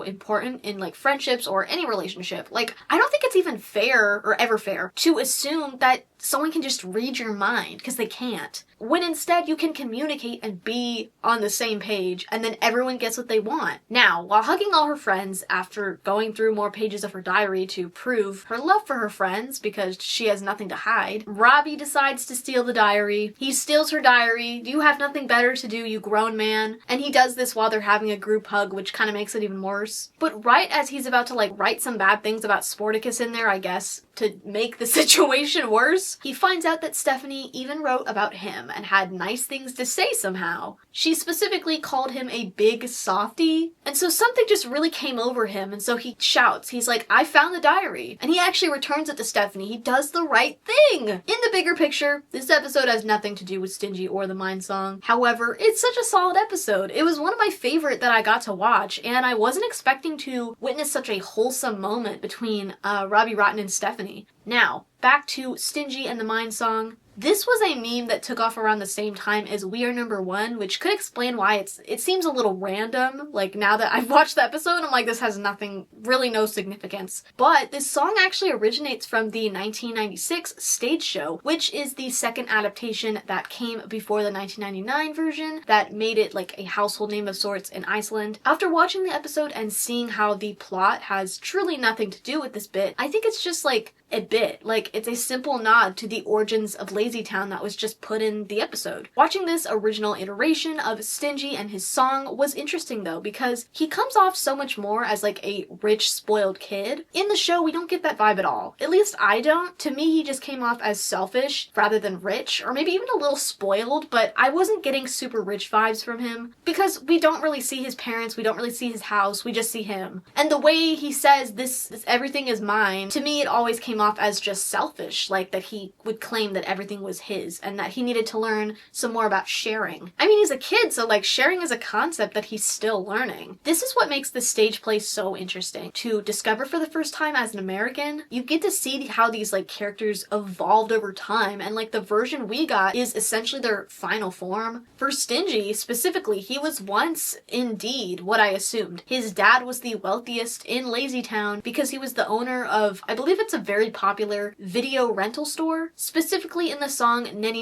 important in like friendships or any relationship. Like I don't think it's even fair or ever fair to assume that someone can just read your mind, because they can't. When instead you can communicate and be on the same page and then everyone gets what they want. Now, while hugging all her friends after going through more pages of her diary to prove her love for her friends because she has nothing to hide, Robbie decides to steal the diary. He steals her diary. You have nothing better to do, you grown man. And he does this while they're having a group hug, which kind of makes it even worse. But right as he's about to like write some bad things about Sporticus in there, I guess, to make the situation worse, he finds out that Stephanie even wrote about him and had nice things to say somehow. She specifically called him a big softie, and so something just really came over him, and so he shouts. He's like, I found the diary, and he actually returns it to Stephanie. He does the right thing! In the bigger picture, this episode has nothing to do with Stingy or the Mine Song. However, it's such a solid episode. It was one of my favorite that I got to watch, and I wasn't expecting to witness such a wholesome moment between Robbie Rotten and Stephanie. Now, back to Stingy and the Mine Song. This was a meme that took off around the same time as We Are Number One, which could explain why it seems a little random. Like, now that I've watched the episode, I'm like, this has really no significance. But this song actually originates from the 1996 stage show, which is the second adaptation that came before the 1999 version that made it like a household name of sorts in Iceland. After watching the episode and seeing how the plot has truly nothing to do with this bit, I think it's just like a bit. Like, it's a simple nod to the origins of Lazy Town that was just put in the episode. Watching this original iteration of Stingy and his song was interesting though, because he comes off so much more as like a rich, spoiled kid. In the show, we don't get that vibe at all. At least I don't. To me, he just came off as selfish rather than rich, or maybe even a little spoiled, but I wasn't getting super rich vibes from him because we don't really see his parents, we don't really see his house, we just see him. And the way he says this everything is mine, to me it always came came off as just selfish, like that he would claim that everything was his and that he needed to learn some more about sharing. I mean, he's a kid, so like sharing is a concept that he's still learning. This is what makes the stage play so interesting. To discover for the first time as an American, you get to see how these like characters evolved over time, and like the version we got is essentially their final form. For Stingy specifically, he was once indeed what I assumed. His dad was the wealthiest in Lazytown because he was the owner of, I believe it's a very popular video rental store. Specifically in the song Nenny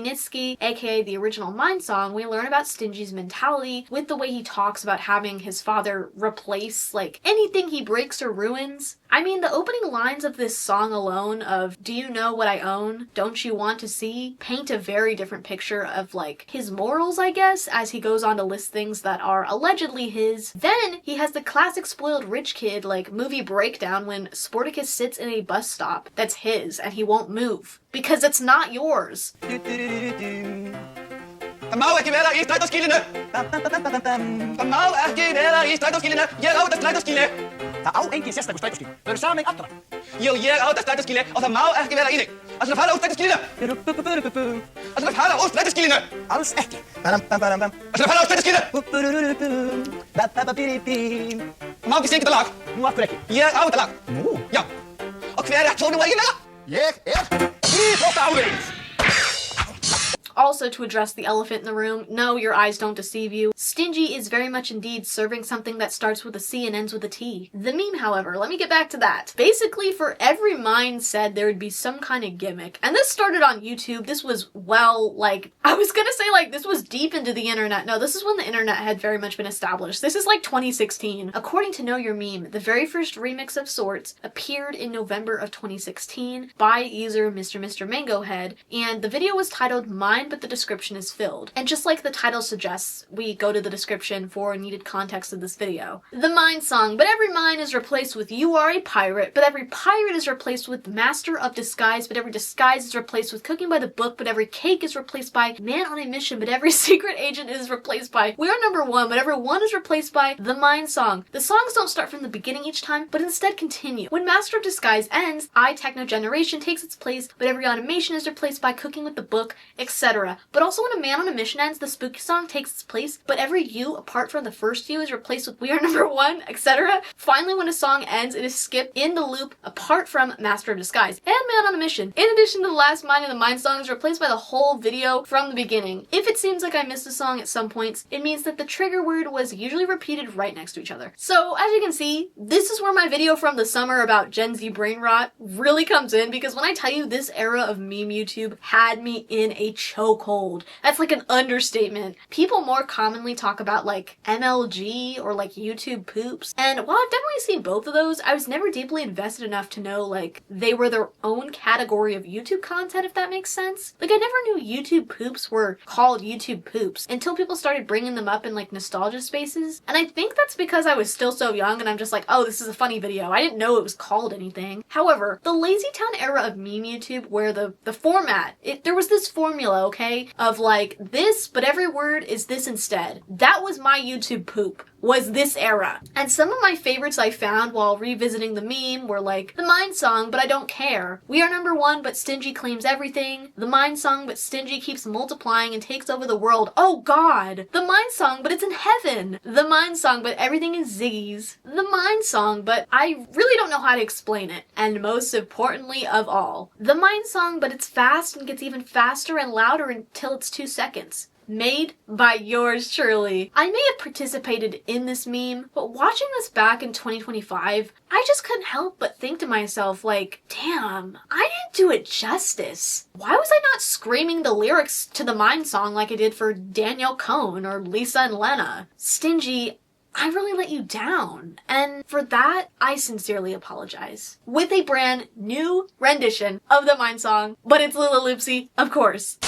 aka the original Mine song, we learn about Stingy's mentality with the way he talks about having his father replace like anything he breaks or ruins. I mean, the opening lines of this song alone of "Do you know what I own? Don't you want to see?" paint a very different picture of like his morals, I guess, as he goes on to list things that are allegedly his. Then he has the classic spoiled rich kid like movie breakdown when Sporticus sits in a bus stop that's his and he won't move because it's not yours. Það má ekki vera í strætóskýlinu. Það má ekki vera í strætóskýlinu. Ég á þetta strætóskýli. Það á engin sérstakur strætóskýli. Þau eru sameign allra. Jú, ég á þetta strætóskýli og það má ekki vera í þig. Ætlarðu að fara úr strætóskýlinu? Ætlarðu að fara úr strætóskýlinu? Alls ekki. Ætlarðu að fara úr strætóskýlinu? Það má ekki syngja þetta lag. Nú, af hverju ekki? Ég á þetta lag. Nú? Já. Og hver ætlar þú eiginlega? Ég íþrótta áhuginn. Also, to address the elephant in the room, no, your eyes don't deceive you. Stingy is very much indeed serving something that starts with a C and ends with a T. The meme, however, let me get back to that. Basically, for every mine said, there would be some kind of gimmick. And this started on YouTube. This was, well, like, I was gonna say, like, this was deep into the internet. No, this is when the internet had very much been established. This is like 2016. According to Know Your Meme, the very first remix of sorts appeared in November of 2016 by user Mr. Mango Head, and the video was titled Mine but the description is filled. And just like the title suggests, we go to the description for needed context of this video. The Mine song, but every mine is replaced with you are a pirate, but every pirate is replaced with master of disguise, but every disguise is replaced with cooking by the book, but every cake is replaced by man on a mission, but every secret agent is replaced by we are number one, but every one is replaced by the Mine song. The songs don't start from the beginning each time, but instead continue. When Master of Disguise ends, Techno Generation takes its place, but every automation is replaced by cooking with the book, etc. But also when a man on a mission ends, the spooky song takes its place, but every you apart from the first you is replaced with we are number one, etc. Finally, when a song ends, it is skipped in the loop apart from Master of Disguise and Man on a Mission. In addition to the last mine of the Mine song is replaced by the whole video from the beginning. If it seems like I missed a song at some points, it means that the trigger word was usually repeated right next to each other. So as you can see, this is where my video from the summer about Gen Z brain rot really comes in, because when I tell you this era of meme YouTube had me in a chokehold, that's like an understatement. People more commonly talk about like MLG or like YouTube poops, and while I've definitely seen both of those, I was never deeply invested enough to know like they were their own category of YouTube content, if that makes sense. Like I never knew YouTube poops were called YouTube poops until people started bringing them up in like nostalgia spaces, and I think that's because I was still so young and I'm just like, oh, this is a funny video. I didn't know it was called anything. However, the Lazytown era of meme YouTube, where the format, there was this formula, okay, of like this, but every word is this instead. That was my YouTube poop, was this era. And some of my favorites I found while revisiting the meme were like the Mine song, but I don't care. We are number one, but Stingy claims everything. The Mine song, but Stingy keeps multiplying and takes over the world. Oh God. The Mine song, but it's in heaven. The Mine song, but everything is Ziggy's. The Mine song, but I really don't know how to explain it. And most importantly of all, the Mine song, but it's fast and gets even faster and louder until it's 2 seconds. Made by yours truly. I may have participated in this meme, but watching this back in 2025, I just couldn't help but think to myself like, damn, I didn't do it justice. Why was I not screaming the lyrics to the Mine song like I did for Danielle Cohn or Lisa and Lena? Stingy, I really let you down, and for that, I sincerely apologize. With a brand new rendition of the Mine song, but it's Lulaloopsey, of course.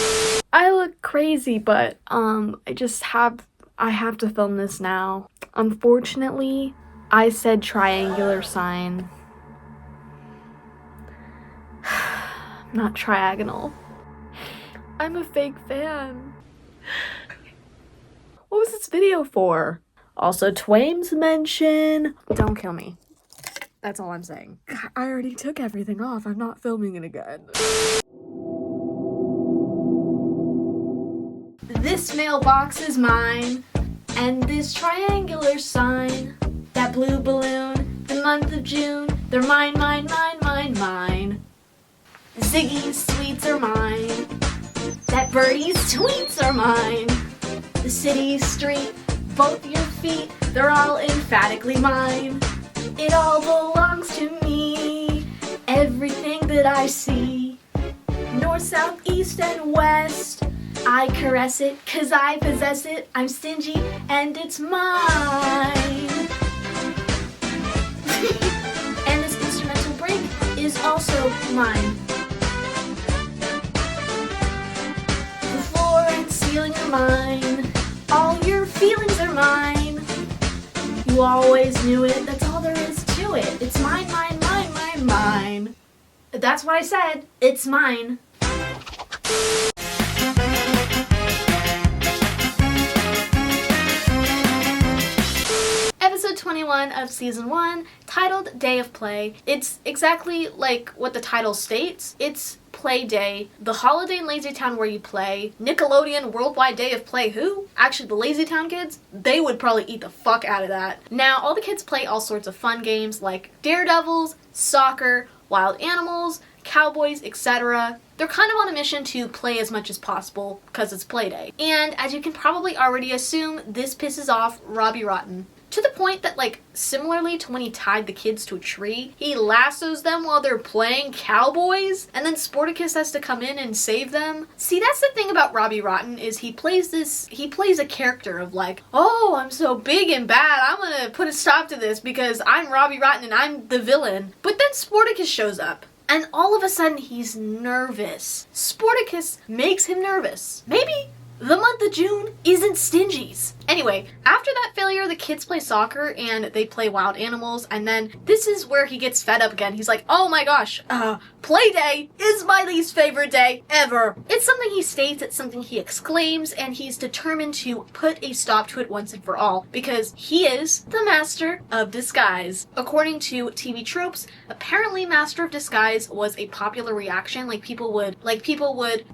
I look crazy, but I have to film this now. Unfortunately, I said triangular sign. Not triagonal. I'm a fake fan. What was this video for? Also, Twaim's mention. Don't kill me. That's all I'm saying. God, I already took everything off. I'm not filming it again. This mailbox is mine, and this triangular sign, that blue balloon, the month of June, they're mine, mine, mine, mine, mine. Ziggy's sweets are mine, that birdie's tweets are mine. The city, street, both your feet, they're all emphatically mine. It all belongs to me, everything that I see. North, south, east, and west, I caress it, 'cause I possess it. I'm stingy, and it's mine. And this instrumental break is also mine. The floor and ceiling are mine. All your feelings are mine. You always knew it, that's all there is to it. It's mine, mine, mine, mine, mine. That's what I said, it's mine. Episode 21 of Season 1, titled Day of Play. It's exactly like what the title states. It's Play Day, the holiday in Lazy Town where you play. Nickelodeon Worldwide Day of Play who? Actually, the Lazy Town kids, they would probably eat the fuck out of that. Now, all the kids play all sorts of fun games like Daredevils, soccer, wild animals, cowboys, etc. They're kind of on a mission to play as much as possible because it's Play Day. And as you can probably already assume, this pisses off Robbie Rotten. To the point that, like, similarly to when he tied the kids to a tree, he lassos them while they're playing cowboys, and then Sportacus has to come in and save them. See, that's the thing about Robbie Rotten, is he plays a character of like, oh, I'm so big and bad, I'm gonna put a stop to this because I'm Robbie Rotten and I'm the villain. But then Sportacus shows up. And all of a sudden, he's nervous. Sportacus makes him nervous. Maybe the month of June isn't Stingy's. Anyway, after that failure, the kids play soccer and they play wild animals, and then this is where he gets fed up again. He's like, oh my gosh, Play Day is my least favorite day ever. It's something he states, it's something he exclaims, and he's determined to put a stop to it once and for all, because he is the Master of Disguise. According to TV tropes, apparently Master of Disguise was a popular reaction, like people would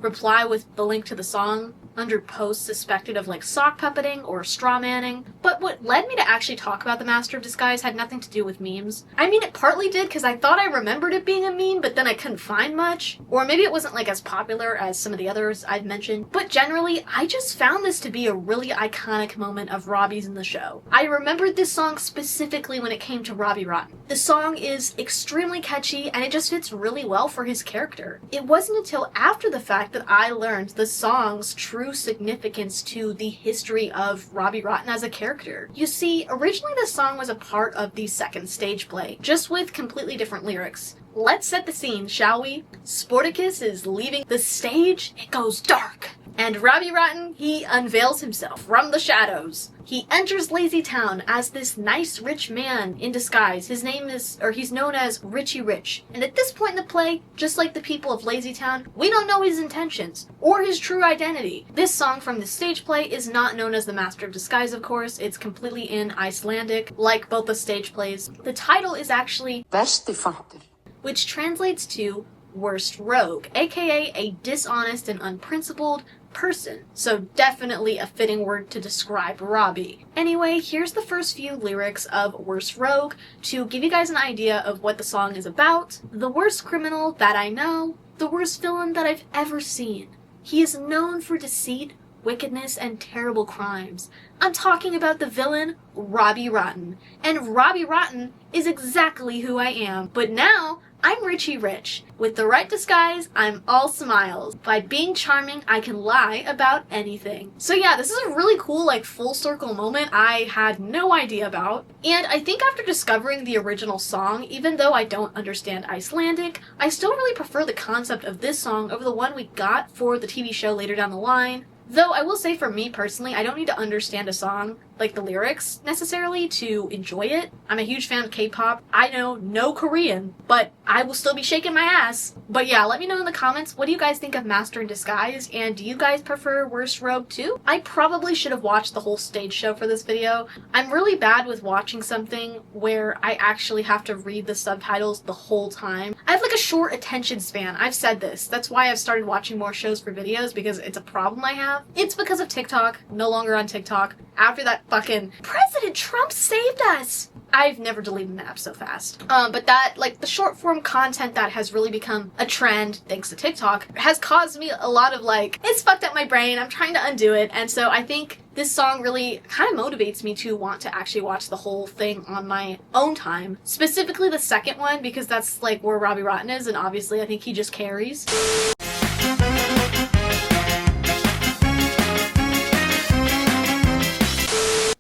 reply with the link to the song under posts suspected of like sock puppeting or straw manning. But what led me to actually talk about the Master of Disguise had nothing to do with memes. I mean, it partly did because I thought I remembered it being a meme, but then I couldn't find much. Or maybe it wasn't like as popular as some of the others I've mentioned. But generally, I just found this to be a really iconic moment of Robbie's in the show. I remembered this song specifically when it came to Robbie Rotten. The song is extremely catchy and it just fits really well for his character. It wasn't until after the fact that I learned the song's true significance to the history of Robbie Rotten as a character. You see, originally the song was a part of the second stage play, just with completely different lyrics. Let's set the scene, shall we? Sportacus is leaving the stage, it goes dark, and Robbie Rotten, he unveils himself from the shadows. He enters Lazy Town as this nice rich man in disguise. He's known as Richie Rich. And at this point in the play, just like the people of Lazy Town, we don't know his intentions or his true identity. This song from the stage play is not known as the Master of Disguise, of course. It's completely in Icelandic, like both the stage plays. The title is actually Besti fantur, which translates to Worst Rogue, aka a dishonest and unprincipled person. So definitely a fitting word to describe Robbie. Anyway, here's the first few lyrics of Worst Rogue to give you guys an idea of what the song is about. The worst criminal that I know, the worst villain that I've ever seen. He is known for deceit, wickedness, and terrible crimes. I'm talking about the villain, Robbie Rotten. And Robbie Rotten is exactly who I am. But now, I'm Richie Rich. With the right disguise, I'm all smiles. By being charming, I can lie about anything. So yeah, this is a really cool, like, full circle moment I had no idea about. And I think after discovering the original song, even though I don't understand Icelandic, I still really prefer the concept of this song over the one we got for the TV show later down the line. Though I will say for me personally, I don't need to understand a song like the lyrics necessarily to enjoy it. I'm a huge fan of K-pop. I know no Korean, but I will still be shaking my ass. But yeah, let me know in the comments, what do you guys think of Master in Disguise, and do you guys prefer Worst Robe too? I probably should have watched the whole stage show for this video. I'm really bad with watching something where I actually have to read the subtitles the whole time. I have like a short attention span. I've said this. That's why I've started watching more shows for videos, because it's a problem I have. It's because of TikTok. No longer on TikTok. After that fucking President Trump saved us. I've never deleted an app so fast. But that, like, the short form content that has really become a trend, thanks to TikTok, has caused me a lot of like, it's fucked up my brain, I'm trying to undo it. And so I think this song really kind of motivates me to want to actually watch the whole thing on my own time. Specifically the second one, because that's like where Robbie Rotten is, and obviously I think he just carries.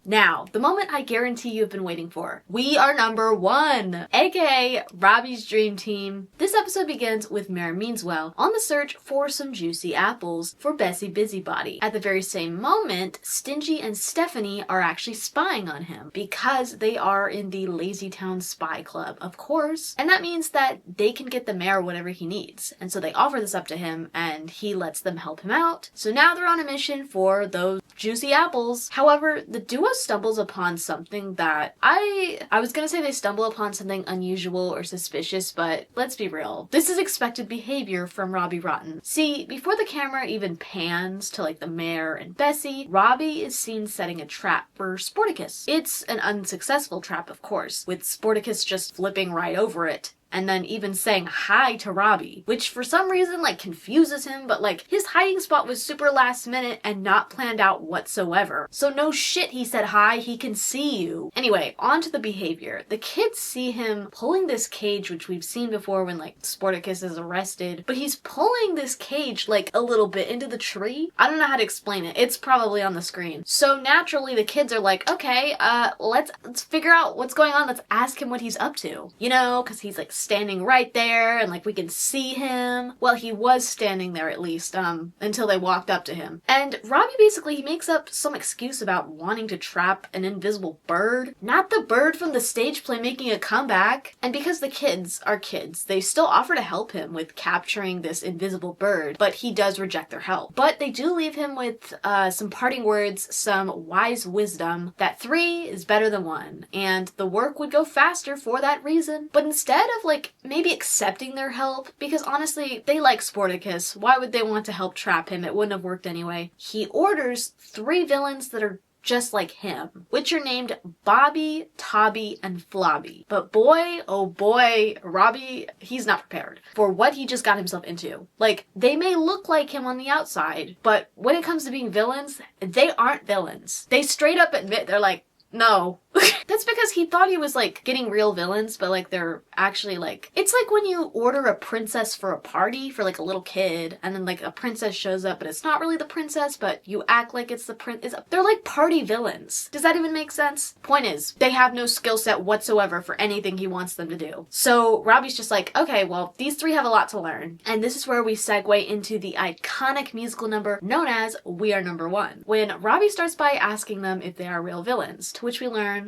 Now, the moment I guarantee you've been waiting for. We are number 1, aka Robbie's Dream Team. This episode begins with Mayor Meanswell on the search for some juicy apples for Bessie Busybody. At the very same moment, Stingy and Stephanie are actually spying on him because they are in the Lazy Town Spy Club, of course. And that means that they can get the mayor whatever he needs. And so they offer this up to him and he lets them help him out. So now they're on a mission for those juicy apples. However, the duo stumbles upon something that I was gonna say they stumble upon something unusual or suspicious, but let's be real. This is expected behavior from Robbie Rotten. See, before the camera even pans to like the mayor and Bessie, Robbie is seen setting a trap for Sporticus. It's an unsuccessful trap, of course, with Sporticus just flipping right over it. And then even saying hi to Robbie, which for some reason like confuses him, but like his hiding spot was super last minute and not planned out whatsoever. So no shit he said hi, he can see you. Anyway, on to the behavior. The kids see him pulling this cage, which we've seen before when like Sporticus is arrested, but he's pulling this cage like a little bit into the tree. I don't know how to explain it. It's probably on the screen. So naturally the kids are like, okay, let's figure out what's going on. Let's ask him what he's up to. You know, cause he's like standing right there and like we can see him. Well, he was standing there at least until they walked up to him. And Robbie basically, he makes up some excuse about wanting to trap an invisible bird. Not the bird from the stage play making a comeback. And because the kids are kids, they still offer to help him with capturing this invisible bird, but he does reject their help. But they do leave him with some parting words, some wise wisdom that 3 is better than 1, and the work would go faster for that reason. But instead of like maybe accepting their help, because honestly they like Sporticus, why would they want to help trap him? It wouldn't have worked anyway. He orders 3 villains that are just like him, which are named Bobby, Tobby, and Flobby. But boy, oh boy, Robbie, he's not prepared for what he just got himself into. Like, they may look like him on the outside, but when it comes to being villains, they aren't villains. They straight up admit, they're like, no. That's because he thought he was like getting real villains, but like they're actually like, it's like when you order a princess for a party for like a little kid, and then like a princess shows up but it's not really the princess, but you act like it's the prince. They're like party villains. Does that even make sense? Point is, they have no skill set whatsoever for anything he wants them to do. So Robbie's just like, okay, well, these 3 have a lot to learn. And this is where we segue into the iconic musical number known as We Are Number 1. When Robbie starts by asking them if they are real villains, to which we learn,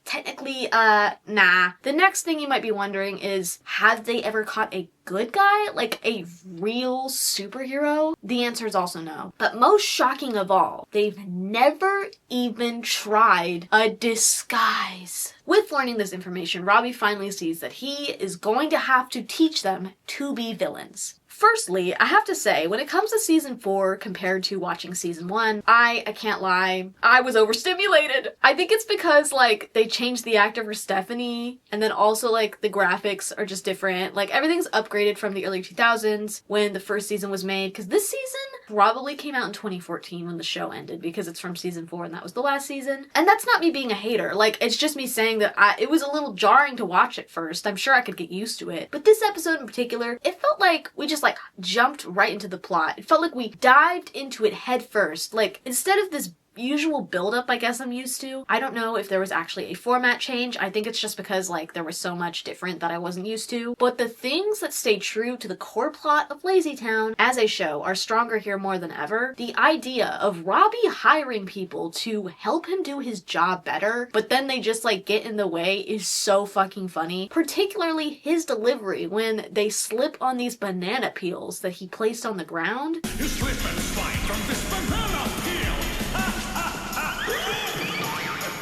technically, nah. The next thing you might be wondering is, have they ever caught a good guy? Like a real superhero? The answer is also no. But most shocking of all, they've never even tried a disguise. With learning this information, Robbie finally sees that he is going to have to teach them to be villains. Firstly, I have to say, when it comes to season 4 compared to watching season 1, I can't lie, I was overstimulated. I think it's because like they changed the actor for Stephanie, and then also like the graphics are just different. Like everything's upgraded from the early 2000s when the first season was made, because this season probably came out in 2014 when the show ended, because it's from season 4 and that was the last season. And that's not me being a hater, like it's just me saying that it was a little jarring to watch at first. I'm sure I could get used to it. But this episode in particular, it felt like we just like jumped right into the plot. It felt like we dived into it head first. Like instead of this usual buildup I guess I'm used to. I don't know if there was actually a format change. I think it's just because like there was so much different that I wasn't used to. But the things that stay true to the core plot of LazyTown as a show are stronger here more than ever. The idea of Robbie hiring people to help him do his job better, but then they just like get in the way is so fucking funny. Particularly his delivery when they slip on these banana peels that he placed on the ground. You slip and slide from this banana peel.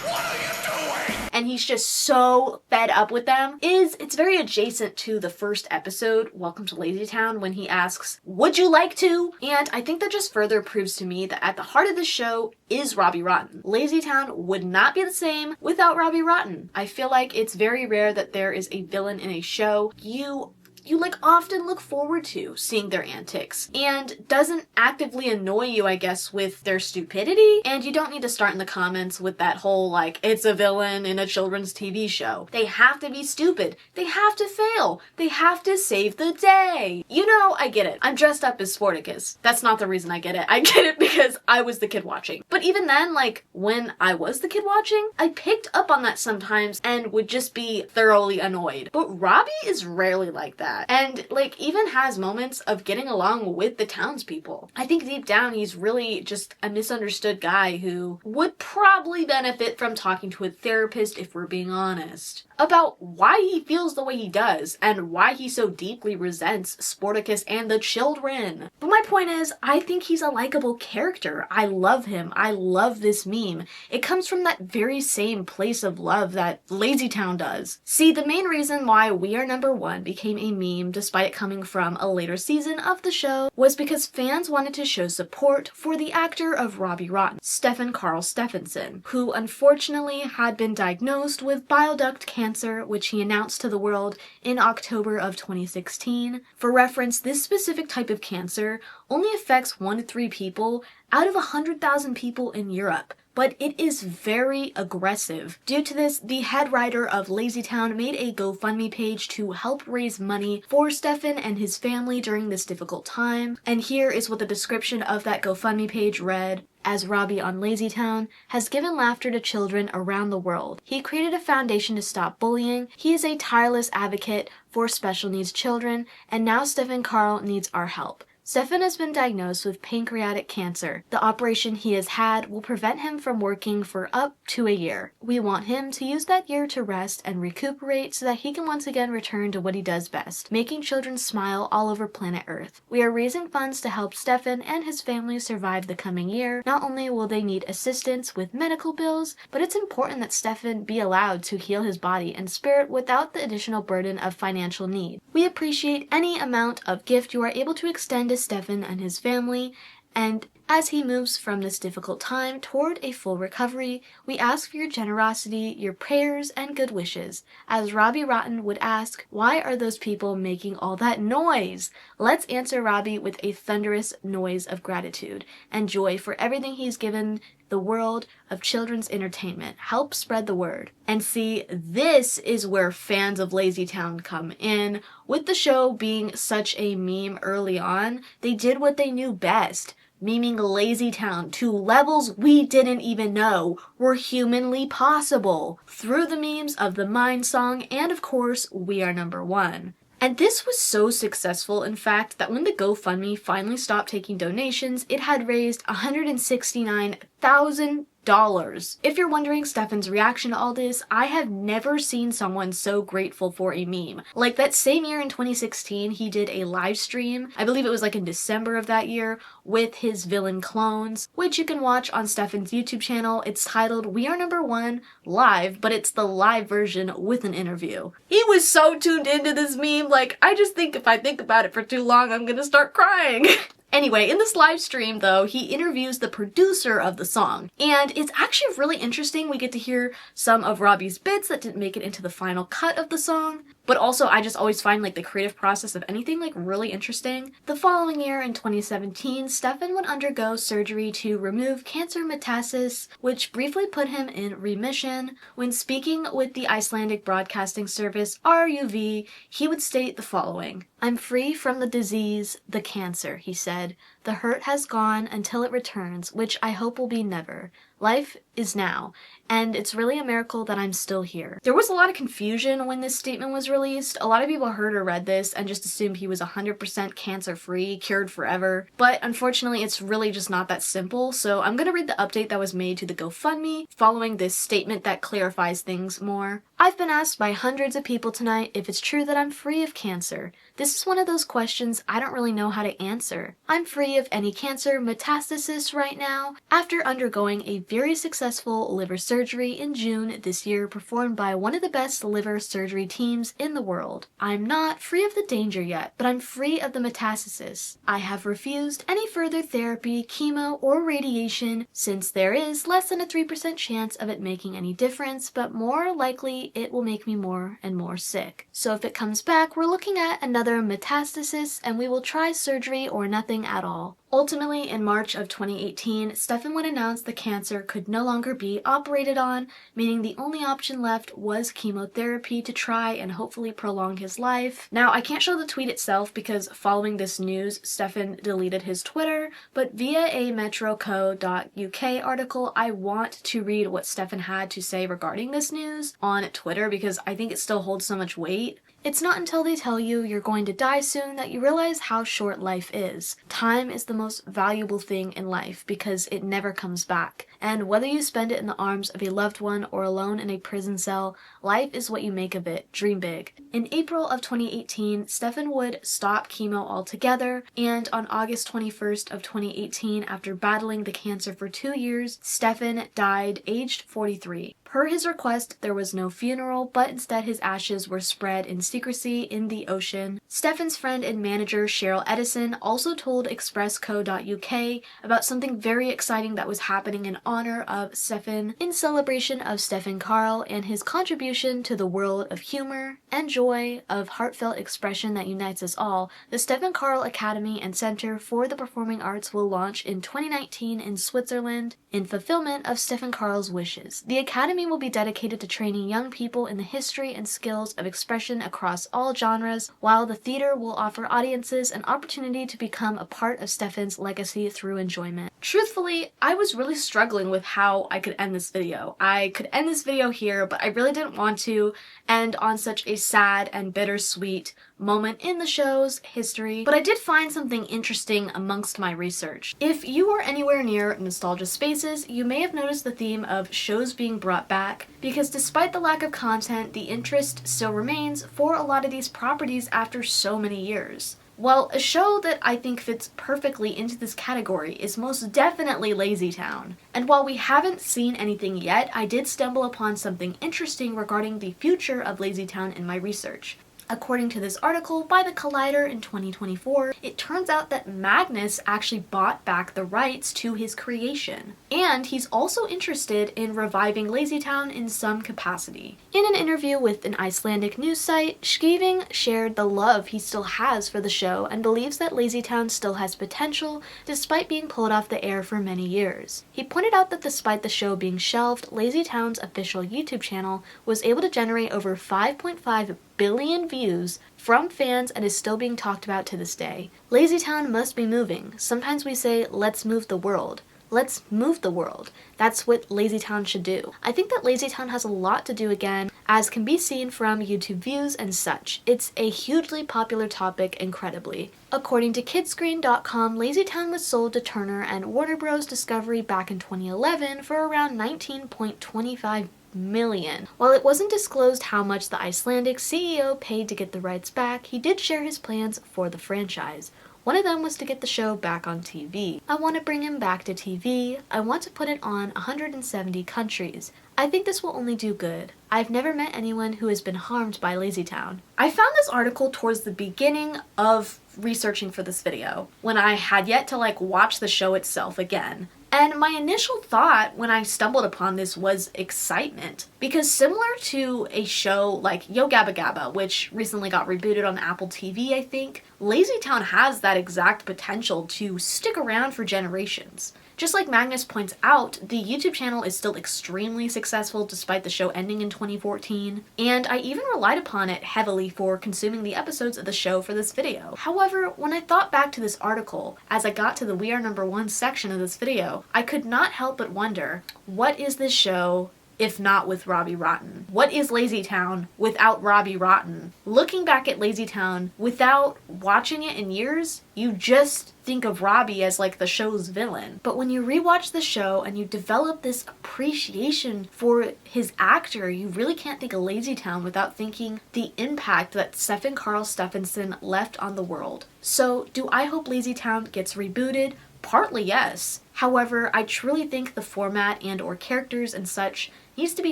What are you doing? And he's just so fed up with them. It's very adjacent to the first episode, Welcome to LazyTown, when he asks, would you like to? And I think that just further proves to me that at the heart of the show is Robbie Rotten. LazyTown would not be the same without Robbie Rotten. I feel like it's very rare that there is a villain in a show you like often look forward to seeing their antics and doesn't actively annoy you, I guess, with their stupidity. And you don't need to start in the comments with that whole like, it's a villain in a children's TV show. They have to be stupid. They have to fail. They have to save the day. You know, I get it. I'm dressed up as Sportacus. That's not the reason I get it. I get it because I was the kid watching. But even then, like when I was the kid watching, I picked up on that sometimes and would just be thoroughly annoyed. But Robbie is rarely like that. And like even has moments of getting along with the townspeople. I think deep down he's really just a misunderstood guy who would probably benefit from talking to a therapist if we're being honest. About why he feels the way he does and why he so deeply resents Sportacus and the children. But my point is, I think he's a likable character. I love him. I love this meme. It comes from that very same place of love that LazyTown does. See, the main reason why We Are Number One became a meme despite it coming from a later season of the show was because fans wanted to show support for the actor of Robbie Rotten, Stefán Karl Stefánsson, who unfortunately had been diagnosed with bile duct cancer, which he announced to the world in October of 2016. For reference, this specific type of cancer only affects 1 to 3 people out of 100,000 people in Europe. But it is very aggressive. Due to this, the head writer of LazyTown made a GoFundMe page to help raise money for Stefán and his family during this difficult time. And here is what the description of that GoFundMe page read. As Robbie on LazyTown has given laughter to children around the world. He created a foundation to stop bullying. He is a tireless advocate for special needs children, and now Stefán Karl needs our help. Stefán has been diagnosed with pancreatic cancer. The operation he has had will prevent him from working for up to a year. We want him to use that year to rest and recuperate so that he can once again return to what he does best, making children smile all over planet Earth. We are raising funds to help Stefán and his family survive the coming year. Not only will they need assistance with medical bills, but it's important that Stefán be allowed to heal his body and spirit without the additional burden of financial need. We appreciate any amount of gift you are able to extend to Stefán and his family, and as he moves from this difficult time toward a full recovery, we ask for your generosity, your prayers, and good wishes. As Robbie Rotten would ask, why are those people making all that noise? Let's answer Robbie with a thunderous noise of gratitude and joy for everything he's given the world of children's entertainment. Help spread the word. And see, this is where fans of LazyTown come in. With the show being such a meme early on, they did what they knew best. Memeing LazyTown to levels we didn't even know were humanly possible through the memes of the Mine song and of course We Are Number One. And this was so successful, in fact, that when the GoFundMe finally stopped taking donations, it had raised $169,000. If you're wondering Stefán's reaction to all this, I have never seen someone so grateful for a meme. Like that same year in 2016, he did a live stream, I believe it was like in December of that year, with his villain clones, which you can watch on Stefán's YouTube channel. It's titled We Are Number One Live, but it's the live version with an interview. He was so tuned into this meme, like I just think if I think about it for too long, I'm gonna start crying. Anyway, in this live stream though, he interviews the producer of the song, and it's actually really interesting. We get to hear some of Robbie's bits that didn't make it into the final cut of the song, but also I just always find like the creative process of anything like really interesting. The following year in 2017, Stefán would undergo surgery to remove cancer metastasis, which briefly put him in remission. When speaking with the Icelandic broadcasting service RUV, he would state the following: "I'm free from the disease, the cancer," he said. The hurt has gone until it returns, which I hope will be never. Life is now, and it's really a miracle that I'm still here. There was a lot of confusion when this statement was released. A lot of people heard or read this and just assumed he was 100% cancer-free, cured forever. But unfortunately, it's really just not that simple, so I'm gonna read the update that was made to the GoFundMe following this statement that clarifies things more. I've been asked by hundreds of people tonight if it's true that I'm free of cancer. This is one of those questions I don't really know how to answer. I'm free of any cancer metastasis right now after undergoing a very successful liver surgery in June this year performed by one of the best liver surgery teams in the world. I'm not free of the danger yet, but I'm free of the metastasis. I have refused any further therapy, chemo, or radiation since there is less than a 3% chance of it making any difference, but more likely it will make me more and more sick. So if it comes back, we're looking at another metastasis and we will try surgery or nothing at all. Ultimately, in March of 2018, Stefan would announce the cancer could no longer be operated on, meaning the only option left was chemotherapy to try and hopefully prolong his life. Now, I can't show the tweet itself because following this news, Stefan deleted his Twitter, but via a metroco.uk article, I want to read what Stefan had to say regarding this news on Twitter because I think it still holds so much weight. It's not until they tell you you're going to die soon that you realize how short life is. Time is the most valuable thing in life because it never comes back. And whether you spend it in the arms of a loved one or alone in a prison cell, life is what you make of it. Dream big. In April of 2018, Stefan would stop chemo altogether, and on August 21st of 2018, after battling the cancer for 2 years, Stefan died aged 43. Per his request, there was no funeral, but instead his ashes were spread in secrecy in the ocean. Stefan's friend and manager Cheryl Edison also told expressco.uk about something very exciting that was happening in honor of Stefan, in celebration of Stefan Karl and his contribution to the world of humor and joy, of heartfelt expression that unites us all. The Stefan Karl Academy and Center for the Performing Arts will launch in 2019 in Switzerland in fulfillment of Stefan Karl's wishes. The Academy will be dedicated to training young people in the history and skills of expression across all genres, while the theater will offer audiences an opportunity to become a part of Stefan's legacy through enjoyment. Truthfully, I was really struggling with how I could end this video. I could end this video here, but I really didn't want to end on such a sad and bittersweet moment in the show's history, but I did find something interesting amongst my research. If you are anywhere near nostalgia spaces, you may have noticed the theme of shows being brought back, because despite the lack of content, the interest still remains for a lot of these properties after so many years. Well, a show that I think fits perfectly into this category is most definitely LazyTown. And while we haven't seen anything yet, I did stumble upon something interesting regarding the future of LazyTown in my research. According to this article by the Collider in 2024, it turns out that Magnús actually bought back the rights to his creation. And he's also interested in reviving LazyTown in some capacity. In an interview with an Icelandic news site, Scheving shared the love he still has for the show and believes that LazyTown still has potential despite being pulled off the air for many years. He pointed out that despite the show being shelved, LazyTown's official YouTube channel was able to generate over 5.5 billion views from fans and is still being talked about to this day. LazyTown must be moving. Sometimes we say, let's move the world. Let's move the world. That's what LazyTown should do. I think that LazyTown has a lot to do again, as can be seen from YouTube views and such. It's a hugely popular topic, incredibly. According to Kidscreen.com, LazyTown was sold to Turner and Warner Bros. Discovery back in 2011 for around $19.25 million. While it wasn't disclosed how much the Icelandic CEO paid to get the rights back, he did share his plans for the franchise. One of them was to get the show back on TV. I want to bring him back to TV. I want to put it on 170 countries. I think this will only do good. I've never met anyone who has been harmed by LazyTown. I found this article towards the beginning of researching for this video, when I had yet to watch the show itself again. And my initial thought when I stumbled upon this was excitement, Because similar to a show like Yo Gabba Gabba, which recently got rebooted on Apple TV, I think, LazyTown has that exact potential to stick around for generations. Just like Magnus points out, the YouTube channel is still extremely successful despite the show ending in 2014, and I even relied upon it heavily for consuming the episodes of the show for this video. However, when I thought back to this article, as I got to the We Are Number One section of this video, I could not help but wonder, what is this show if not with Robbie Rotten? What is LazyTown without Robbie Rotten? Looking back at LazyTown, without watching it in years, you just think of Robbie as like the show's villain. But when you rewatch the show and you develop this appreciation for his actor, you really can't think of LazyTown without thinking the impact that Stefán Karl Stefánsson left on the world. So do I hope LazyTown gets rebooted? Partly yes. However, I truly think the format and or characters and such needs to be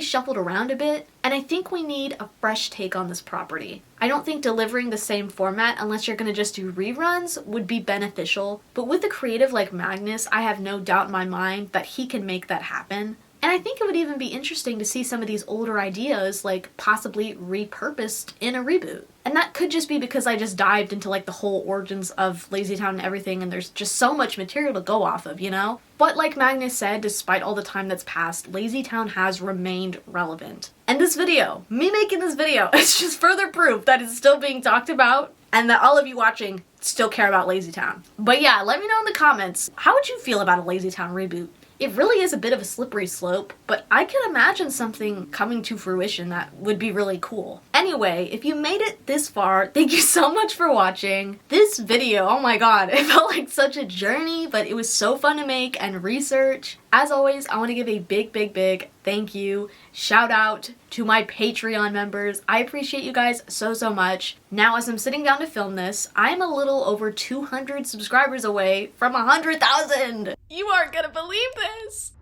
shuffled around a bit, and I think we need a fresh take on this property. I don't think delivering the same format, unless you're gonna just do reruns, would be beneficial, but with a creative like Magnus, I have no doubt in my mind that he can make that happen. And I think it would even be interesting to see some of these older ideas like possibly repurposed in a reboot. And that could just be because I just dived into like the whole origins of LazyTown and everything, and there's just so much material to go off of, you know? But like Magnus said, despite all the time that's passed, LazyTown has remained relevant. And this video, me making this video, is just further proof that it's still being talked about and that all of you watching still care about LazyTown. But yeah, let me know in the comments, how would you feel about a LazyTown reboot? It really is a bit of a slippery slope, but I can imagine something coming to fruition that would be really cool. Anyway, if you made it this far, thank you so much for watching. This video, oh my god, it felt like such a journey, but it was so fun to make and research. As always, I want to give a big thank you, shout out to my Patreon members. I appreciate you guys so much. Now, as I'm sitting down to film this, I'm a little over 200 subscribers away from 100,000. You aren't gonna believe this.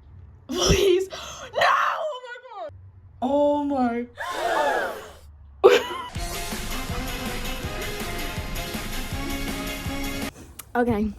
Please. No! Oh my god. Oh my. Okay.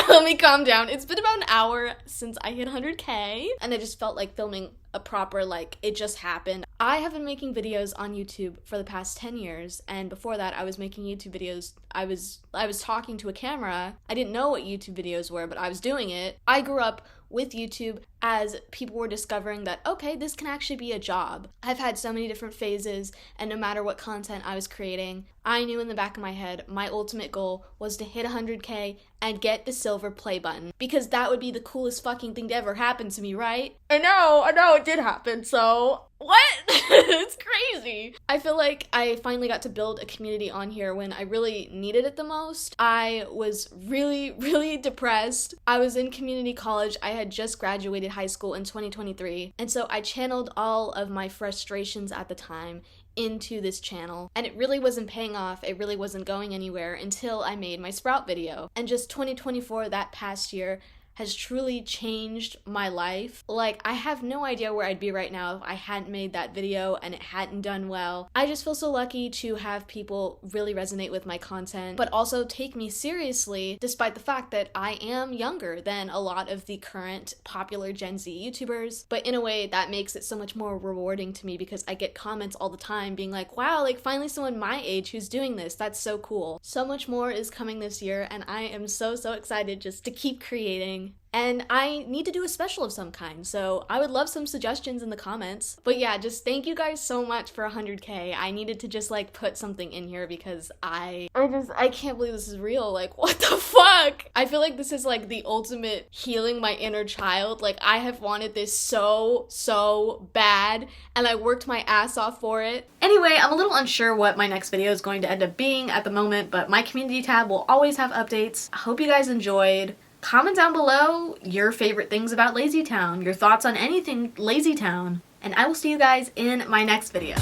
Let me calm down. It's been about an hour since I hit 100K, and I just felt like filming a proper, like, it just happened. I have been making videos on YouTube for the past 10 years, and before that I was making YouTube videos. I was talking to a camera. I didn't know what YouTube videos were, but I was doing it. I grew up with YouTube as people were discovering that, okay, this can actually be a job. I've had so many different phases, and no matter what content I was creating, I knew in the back of my head my ultimate goal was to hit 100K and get the silver play button, because that would be the coolest fucking thing to ever happen to me, right? I know, it did happen, so what? It's crazy. I feel like I finally got to build a community on here when I really needed it the most. I was really depressed. I was in community college. I had just graduated high school in 2023, and so I channeled all of my frustrations at the time into this channel, and it really wasn't paying off. It really wasn't going anywhere until I made my Sprout video. And just 2024, that past year, has truly changed my life. Like, I have no idea where I'd be right now if I hadn't made that video and it hadn't done well. I just feel so lucky to have people really resonate with my content, but also take me seriously, despite the fact that I am younger than a lot of the current popular Gen Z YouTubers. But in a way that makes it so much more rewarding to me, because I get comments all the time being like, wow, like finally someone my age who's doing this. That's so cool. So much more is coming this year, and I am so excited just to keep creating. And I need to do a special of some kind, so I would love some suggestions in the comments. But yeah, just thank you guys so much for 100K. I needed to just like put something in here because I can't believe this is real. Like, what the fuck? I feel like this is like the ultimate healing my inner child. Like, I have wanted this so bad, and I worked my ass off for it. Anyway, I'm a little unsure what my next video is going to end up being at the moment, but my community tab will always have updates. I hope you guys enjoyed. Comment down below your favorite things about LazyTown, your thoughts on anything LazyTown, and I will see you guys in my next video.